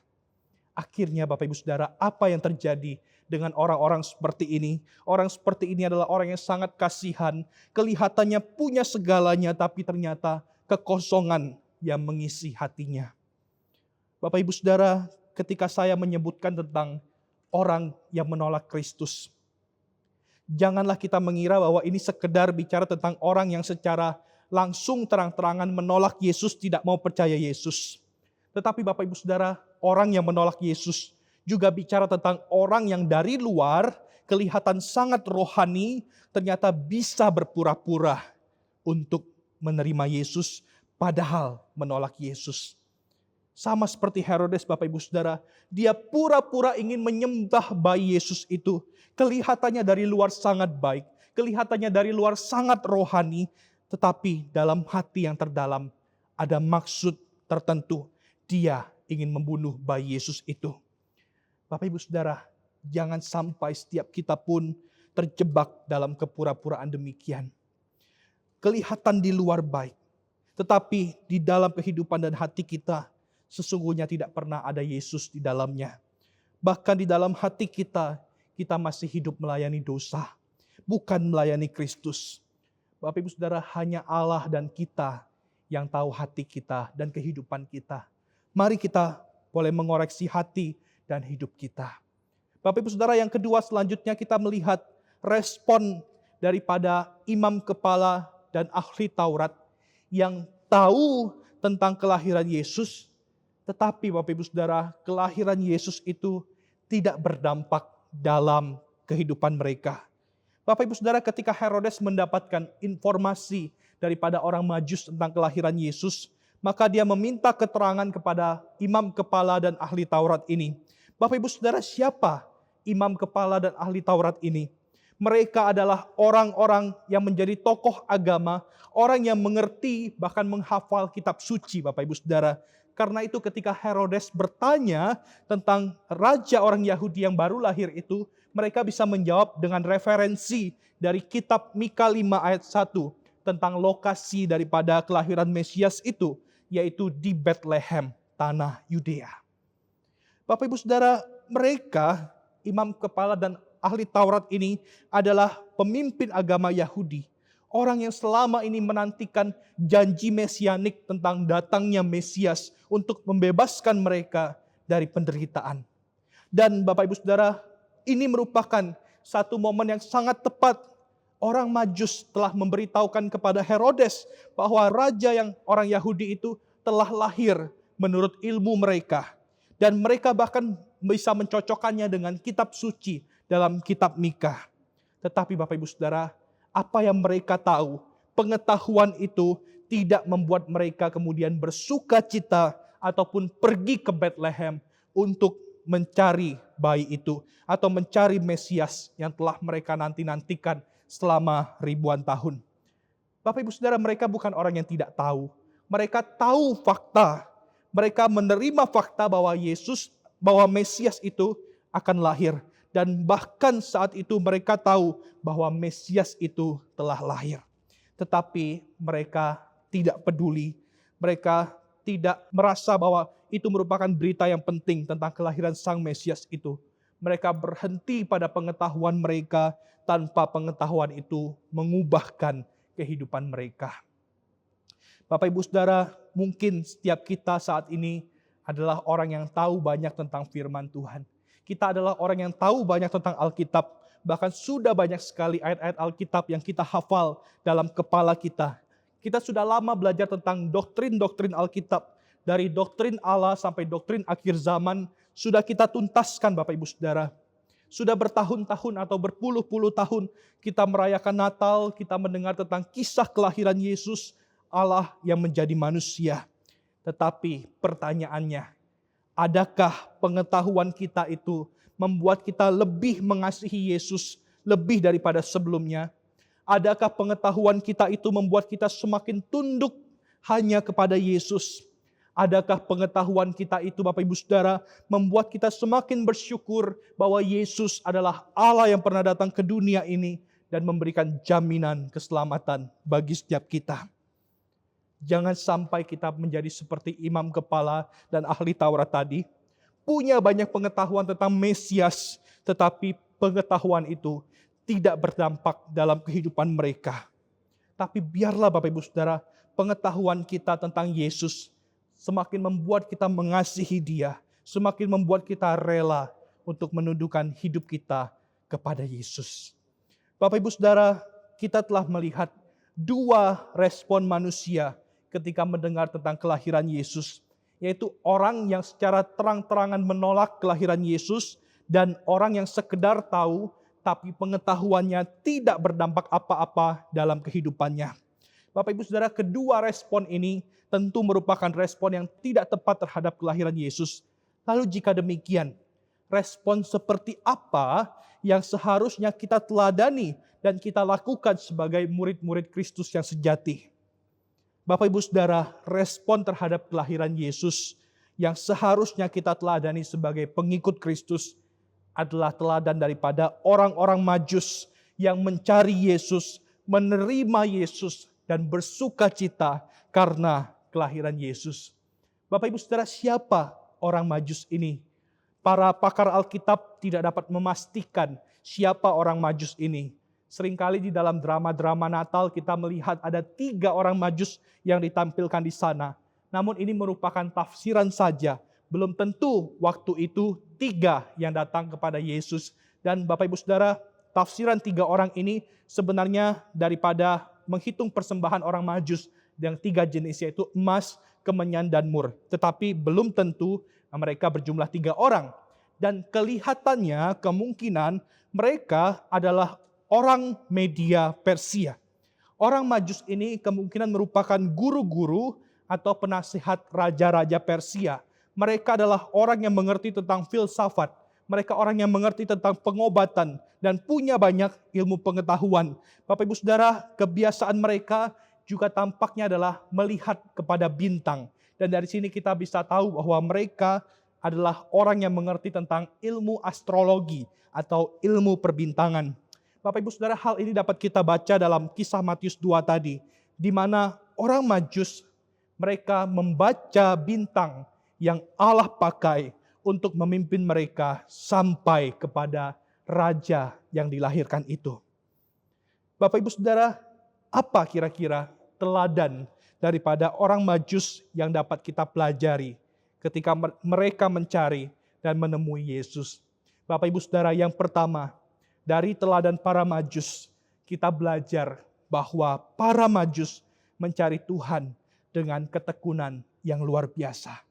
Speaker 2: Akhirnya Bapak Ibu Saudara, apa yang terjadi dengan orang-orang seperti ini? Orang seperti ini adalah orang yang sangat kasihan. Kelihatannya punya segalanya, tapi ternyata kekosongan yang mengisi hatinya. Bapak Ibu Saudara, ketika saya menyebutkan tentang orang yang menolak Kristus, janganlah kita mengira bahwa ini sekedar bicara tentang orang yang secara langsung terang-terangan menolak Yesus, tidak mau percaya Yesus. Tetapi Bapak Ibu Saudara, orang yang menolak Yesus juga bicara tentang orang yang dari luar kelihatan sangat rohani, ternyata bisa berpura-pura untuk menerima Yesus, padahal menolak Yesus. Sama seperti Herodes Bapak Ibu Saudara, dia pura-pura ingin menyembah bayi Yesus itu. Kelihatannya dari luar sangat baik, kelihatannya dari luar sangat rohani, tetapi dalam hati yang terdalam ada maksud tertentu. Dia ingin membunuh bayi Yesus itu. Bapak Ibu Saudara, jangan sampai setiap kita pun terjebak dalam kepura-puraan demikian. Kelihatan di luar baik, tetapi di dalam kehidupan dan hati kita sesungguhnya tidak pernah ada Yesus di dalamnya. Bahkan di dalam hati kita masih hidup melayani dosa, bukan melayani Kristus. Bapak Ibu Saudara, hanya Allah dan kita yang tahu hati kita dan kehidupan kita. Mari kita boleh mengoreksi hati dan hidup kita. Bapak Ibu Saudara, yang kedua selanjutnya kita melihat respon daripada imam kepala dan ahli Taurat yang tahu tentang kelahiran Yesus, tetapi Bapak Ibu Saudara, kelahiran Yesus itu tidak berdampak dalam kehidupan mereka. Bapak Ibu Saudara, ketika Herodes mendapatkan informasi daripada orang Majus tentang kelahiran Yesus, maka dia meminta keterangan kepada imam kepala dan ahli Taurat ini. Bapak Ibu Saudara, siapa imam kepala dan ahli Taurat ini? Mereka adalah orang-orang yang menjadi tokoh agama, orang yang mengerti bahkan menghafal kitab suci, Bapak Ibu Saudara. Karena itu ketika Herodes bertanya tentang raja orang Yahudi yang baru lahir itu, mereka bisa menjawab dengan referensi dari kitab Mika 5 ayat 1 tentang lokasi daripada kelahiran Mesias itu, yaitu di Bethlehem, tanah Yudea. Bapak Ibu Saudara, mereka imam kepala dan ahli Taurat ini adalah pemimpin agama Yahudi. Orang yang selama ini menantikan janji mesianik tentang datangnya Mesias untuk membebaskan mereka dari penderitaan. Dan Bapak Ibu Saudara, ini merupakan satu momen yang sangat tepat. Orang Majus telah memberitahukan kepada Herodes bahwa raja yang orang Yahudi itu telah lahir menurut ilmu mereka. Dan mereka bahkan bisa mencocokkannya dengan kitab suci dalam kitab Mika. Tetapi Bapak Ibu Saudara, apa yang mereka tahu, pengetahuan itu tidak membuat mereka kemudian bersuka cita ataupun pergi ke Bethlehem untuk mencari bayi itu atau mencari Mesias yang telah mereka nanti-nantikan selama ribuan tahun. Bapak Ibu Saudara, mereka bukan orang yang tidak tahu. Mereka tahu fakta. Mereka menerima fakta bahwa Mesias itu akan lahir. Dan bahkan saat itu mereka tahu bahwa Mesias itu telah lahir. Tetapi mereka tidak peduli. Mereka tidak merasa bahwa itu merupakan berita yang penting tentang kelahiran Sang Mesias itu. Mereka berhenti pada pengetahuan mereka, tanpa pengetahuan itu mengubahkan kehidupan mereka. Bapak Ibu Saudara, mungkin setiap kita saat ini adalah orang yang tahu banyak tentang firman Tuhan. Kita adalah orang yang tahu banyak tentang Alkitab. Bahkan sudah banyak sekali ayat-ayat Alkitab yang kita hafal dalam kepala kita. Kita sudah lama belajar tentang doktrin-doktrin Alkitab. Dari doktrin Allah sampai doktrin akhir zaman sudah kita tuntaskan Bapak Ibu Saudara. Sudah bertahun-tahun atau berpuluh-puluh tahun kita merayakan Natal, kita mendengar tentang kisah kelahiran Yesus, Allah yang menjadi manusia. Tetapi pertanyaannya, adakah pengetahuan kita itu membuat kita lebih mengasihi Yesus lebih daripada sebelumnya? Adakah pengetahuan kita itu membuat kita semakin tunduk hanya kepada Yesus? Adakah pengetahuan kita itu Bapak Ibu Saudara membuat kita semakin bersyukur bahwa Yesus adalah Allah yang pernah datang ke dunia ini dan memberikan jaminan keselamatan bagi setiap kita? Jangan sampai kita menjadi seperti imam kepala dan ahli Taurat tadi, punya banyak pengetahuan tentang Mesias, tetapi pengetahuan itu tidak berdampak dalam kehidupan mereka. Tapi biarlah Bapak Ibu Saudara, pengetahuan kita tentang Yesus semakin membuat kita mengasihi Dia, semakin membuat kita rela untuk menundukkan hidup kita kepada Yesus. Bapak Ibu Saudara, kita telah melihat dua respon manusia ketika mendengar tentang kelahiran Yesus, yaitu orang yang secara terang-terangan menolak kelahiran Yesus dan orang yang sekedar tahu tapi pengetahuannya tidak berdampak apa-apa dalam kehidupannya. Bapak Ibu Saudara, kedua respon ini tentu merupakan respon yang tidak tepat terhadap kelahiran Yesus. Lalu jika demikian, respon seperti apa yang seharusnya kita teladani dan kita lakukan sebagai murid-murid Kristus yang sejati? Bapak Ibu Saudara, respon terhadap kelahiran Yesus yang seharusnya kita teladani sebagai pengikut Kristus adalah teladan daripada orang-orang Majus yang mencari Yesus, menerima Yesus, dan bersuka cita karena kelahiran Yesus. Bapak Ibu Saudara, siapa orang Majus ini? Para pakar Alkitab tidak dapat memastikan siapa orang Majus ini. Seringkali di dalam drama-drama Natal kita melihat ada 3 orang Majus yang ditampilkan di sana. Namun ini merupakan tafsiran saja. Belum tentu waktu itu tiga yang datang kepada Yesus. Dan Bapak Ibu Saudara, tafsiran tiga orang ini sebenarnya daripada menghitung persembahan orang Majus yang tiga jenis, yaitu emas, kemenyan, dan mur. Tetapi belum tentu mereka berjumlah tiga orang. Dan kelihatannya kemungkinan mereka adalah orang Media Persia. Orang Majus ini kemungkinan merupakan guru-guru atau penasihat raja-raja Persia. Mereka adalah orang yang mengerti tentang filsafat. Mereka orang yang mengerti tentang pengobatan dan punya banyak ilmu pengetahuan. Bapak Ibu Saudara, kebiasaan mereka juga tampaknya adalah melihat kepada bintang. Dan dari sini kita bisa tahu bahwa mereka adalah orang yang mengerti tentang ilmu astrologi atau ilmu perbintangan. Bapak Ibu Saudara, hal ini dapat kita baca dalam kisah Matius 2 tadi, di mana orang Majus mereka membaca bintang yang Allah pakai untuk memimpin mereka sampai kepada raja yang dilahirkan itu. Bapak Ibu Saudara, apa kira-kira teladan daripada orang Majus yang dapat kita pelajari ketika mereka mencari dan menemui Yesus? Bapak Ibu Saudara, yang pertama, dari teladan para Majus, kita belajar bahwa para Majus mencari Tuhan dengan ketekunan yang luar biasa.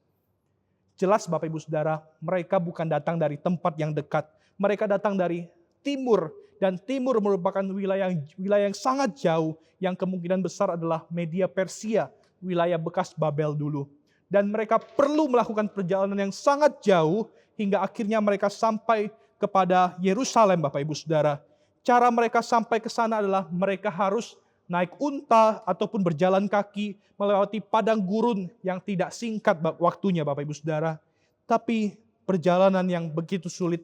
Speaker 2: Jelas Bapak Ibu Saudara, mereka bukan datang dari tempat yang dekat. Mereka datang dari timur, dan timur merupakan wilayah yang sangat jauh, yang kemungkinan besar adalah Media Persia, wilayah bekas Babel dulu. Dan mereka perlu melakukan perjalanan yang sangat jauh, hingga akhirnya mereka sampai kepada Yerusalem, Bapak Ibu Saudara. Cara mereka sampai ke sana adalah mereka harus naik unta ataupun berjalan kaki melewati padang gurun yang tidak singkat waktunya, Bapak Ibu Saudara. Tapi perjalanan yang begitu sulit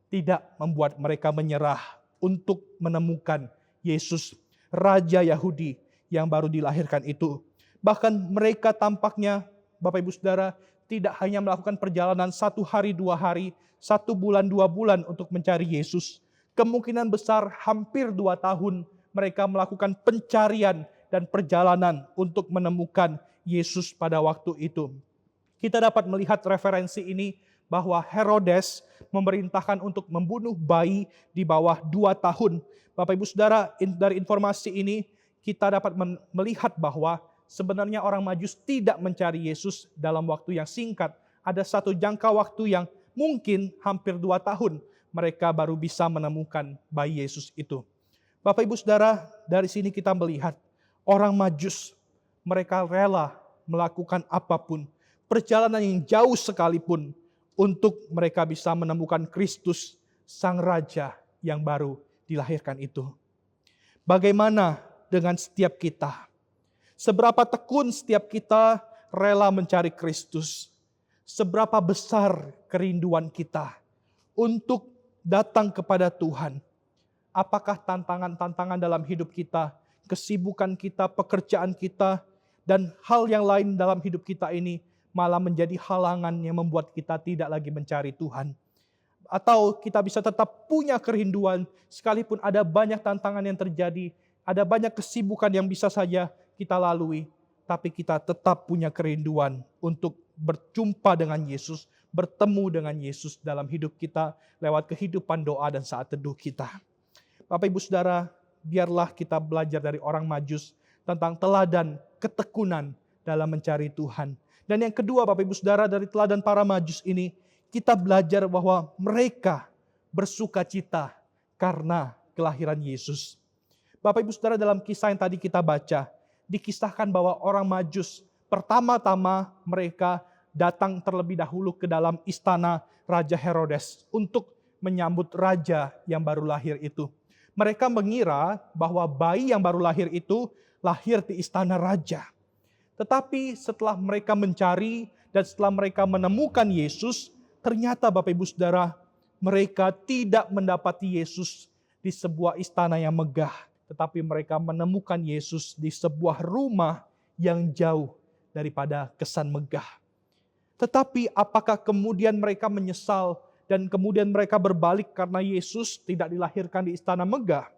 Speaker 2: tidak membuat mereka menyerah untuk menemukan Yesus, Raja Yahudi yang baru dilahirkan itu. Bahkan mereka tampaknya, Bapak Ibu Saudara, tidak hanya melakukan perjalanan 1 hari, 2 hari, 1 bulan, 2 bulan untuk mencari Yesus. Kemungkinan besar hampir 2 tahun mereka melakukan pencarian dan perjalanan untuk menemukan Yesus pada waktu itu. Kita dapat melihat referensi ini bahwa Herodes memerintahkan untuk membunuh bayi di bawah 2 tahun. Bapak Ibu Saudara, dari informasi ini kita dapat melihat bahwa sebenarnya orang Majus tidak mencari Yesus dalam waktu yang singkat. Ada satu jangka waktu yang mungkin hampir 2 tahun mereka baru bisa menemukan bayi Yesus itu. Bapak Ibu Saudara, dari sini kita melihat orang Majus, mereka rela melakukan apapun, perjalanan yang jauh sekalipun untuk mereka bisa menemukan Kristus, Sang Raja yang baru dilahirkan itu. Bagaimana dengan setiap kita? Seberapa tekun setiap kita rela mencari Kristus? Seberapa besar kerinduan kita untuk datang kepada Tuhan? Apakah tantangan-tantangan dalam hidup kita, kesibukan kita, pekerjaan kita, dan hal yang lain dalam hidup kita ini malah menjadi halangan yang membuat kita tidak lagi mencari Tuhan? Atau kita bisa tetap punya kerinduan sekalipun ada banyak tantangan yang terjadi, ada banyak kesibukan yang bisa saja kita lalui, tapi kita tetap punya kerinduan untuk berjumpa dengan Yesus, bertemu dengan Yesus dalam hidup kita lewat kehidupan doa dan saat teduh kita. Bapak Ibu Saudara, biarlah kita belajar dari orang Majus tentang teladan ketekunan dalam mencari Tuhan. Dan yang kedua, Bapak Ibu Saudara, dari teladan para Majus ini, kita belajar bahwa mereka bersuka cita karena kelahiran Yesus. Bapak Ibu Saudara, dalam kisah yang tadi kita baca, dikisahkan bahwa orang Majus pertama-tama mereka datang terlebih dahulu ke dalam istana Raja Herodes untuk menyambut raja yang baru lahir itu. Mereka mengira bahwa bayi yang baru lahir itu lahir di istana raja. Tetapi setelah mereka mencari dan setelah mereka menemukan Yesus, ternyata Bapak Ibu Saudara, mereka tidak mendapati Yesus di sebuah istana yang megah, tetapi mereka menemukan Yesus di sebuah rumah yang jauh daripada kesan megah. Tetapi apakah kemudian mereka menyesal dan kemudian mereka berbalik karena Yesus tidak dilahirkan di istana megah?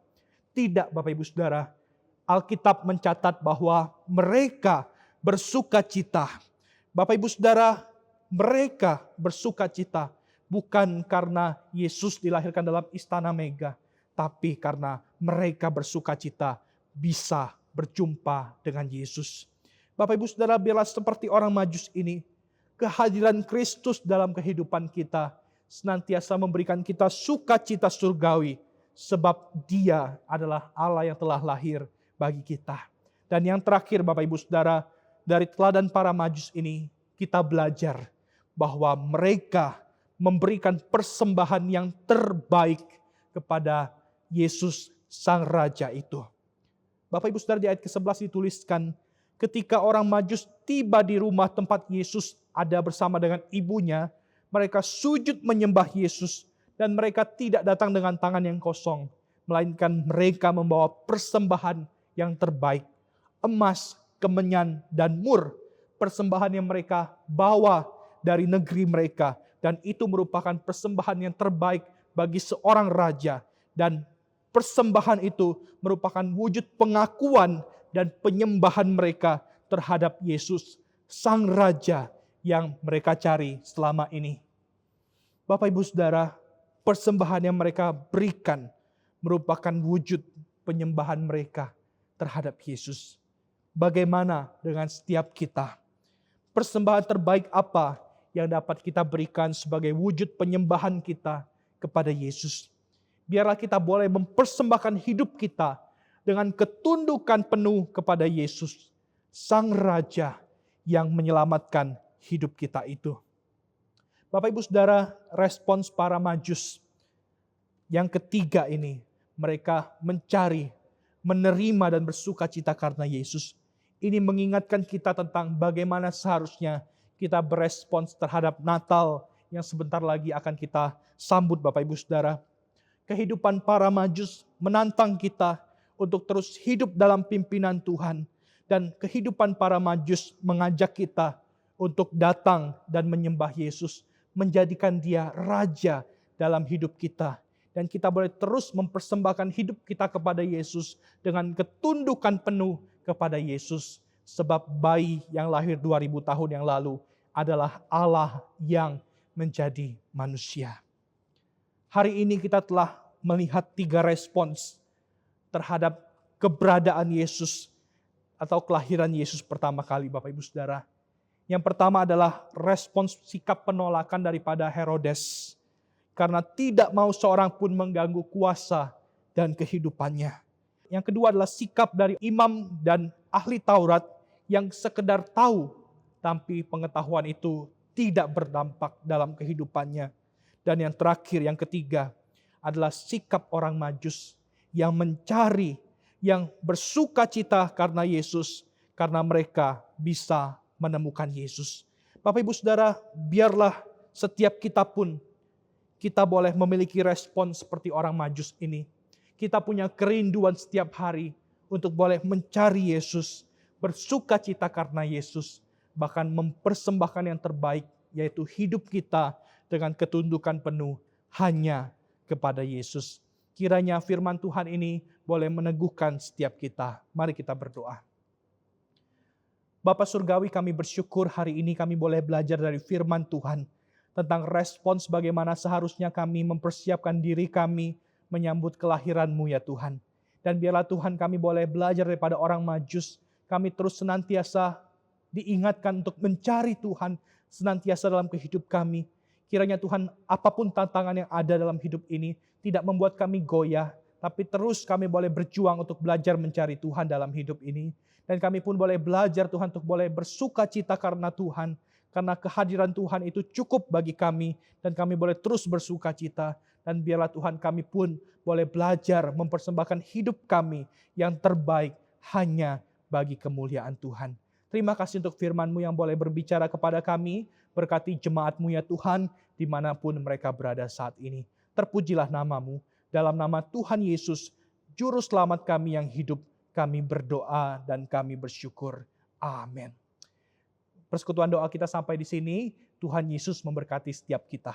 Speaker 2: Tidak, Bapak Ibu Saudara. Alkitab mencatat bahwa mereka bersuka cita. Bapak Ibu Saudara, mereka bersuka cita bukan karena Yesus dilahirkan dalam istana mega, tapi karena mereka bersukacita bisa berjumpa dengan Yesus. Bapak Ibu Saudara, biarlah seperti orang Majus ini, kehadiran Kristus dalam kehidupan kita senantiasa memberikan kita sukacita surgawi, sebab Dia adalah Allah yang telah lahir bagi kita. Dan yang terakhir Bapak Ibu Saudara, dari teladan para Majus ini kita belajar bahwa mereka memberikan persembahan yang terbaik kepada Yesus Sang Raja itu. Bapak Ibu Saudara, di ayat ke-11 dituliskan, ketika orang Majus tiba di rumah tempat Yesus ada bersama dengan ibunya, mereka sujud menyembah Yesus dan mereka tidak datang dengan tangan yang kosong, melainkan mereka membawa persembahan yang terbaik, emas, kemenyan, dan mur, persembahan yang mereka bawa dari negeri mereka, dan itu merupakan persembahan yang terbaik bagi seorang raja, dan persembahan itu merupakan wujud pengakuan dan penyembahan mereka terhadap Yesus, Sang Raja yang mereka cari selama ini. Bapak Ibu Saudara, persembahan yang mereka berikan merupakan wujud penyembahan mereka terhadap Yesus. Bagaimana dengan setiap kita? Persembahan terbaik apa yang dapat kita berikan sebagai wujud penyembahan kita kepada Yesus? Biarlah kita boleh mempersembahkan hidup kita dengan ketundukan penuh kepada Yesus, Sang Raja yang menyelamatkan hidup kita itu. Bapak Ibu Saudara, respons para Majus yang ketiga ini, mereka mencari, menerima dan bersukacita karena Yesus. Ini mengingatkan kita tentang bagaimana seharusnya kita berespons terhadap Natal yang sebentar lagi akan kita sambut Bapak Ibu Saudara. Kehidupan para Majus menantang kita untuk terus hidup dalam pimpinan Tuhan. Dan kehidupan para Majus mengajak kita untuk datang dan menyembah Yesus, menjadikan Dia Raja dalam hidup kita. Dan kita boleh terus mempersembahkan hidup kita kepada Yesus dengan ketundukan penuh kepada Yesus. Sebab bayi yang lahir 2000 tahun yang lalu adalah Allah yang menjadi manusia. Hari ini kita telah melihat 3 respons terhadap keberadaan Yesus atau kelahiran Yesus pertama kali, Bapak Ibu Saudara. Yang pertama adalah respons sikap penolakan daripada Herodes, karena tidak mau seorang pun mengganggu kuasa dan kehidupannya. Yang kedua adalah sikap dari imam dan ahli Taurat yang sekedar tahu, tapi pengetahuan itu tidak berdampak dalam kehidupannya. Dan yang terakhir, yang ketiga, adalah sikap orang Majus yang mencari, yang bersukacita karena Yesus, karena mereka bisa menemukan Yesus. Bapak Ibu Saudara, biarlah setiap kita pun, kita boleh memiliki respon seperti orang Majus ini. Kita punya kerinduan setiap hari untuk boleh mencari Yesus, bersukacita karena Yesus, bahkan mempersembahkan yang terbaik, yaitu hidup kita dengan ketundukan penuh hanya kepada Yesus. Kiranya firman Tuhan ini boleh meneguhkan setiap kita. Mari kita berdoa. Bapa Surgawi, kami bersyukur hari ini kami boleh belajar dari firman Tuhan tentang respons bagaimana seharusnya kami mempersiapkan diri kami menyambut kelahiran-Mu ya Tuhan. Dan biarlah Tuhan kami boleh belajar daripada orang Majus. Kami terus senantiasa diingatkan untuk mencari Tuhan senantiasa dalam kehidup kami. Kiranya Tuhan, apapun tantangan yang ada dalam hidup ini tidak membuat kami goyah, tapi terus kami boleh berjuang untuk belajar mencari Tuhan dalam hidup ini. Dan kami pun boleh belajar Tuhan untuk boleh bersukacita karena Tuhan, karena kehadiran Tuhan itu cukup bagi kami, dan kami boleh terus bersukacita. Dan biarlah Tuhan kami pun boleh belajar mempersembahkan hidup kami yang terbaik hanya bagi kemuliaan Tuhan. Terima kasih untuk firman-Mu yang boleh berbicara kepada kami. Berkati jemaat-Mu ya Tuhan, dimanapun mereka berada saat ini. Terpujilah nama-Mu. Dalam nama Tuhan Yesus, Juru Selamat kami yang hidup, kami berdoa dan kami bersyukur. Amin. Persekutuan doa kita sampai di sini. Tuhan Yesus memberkati setiap kita.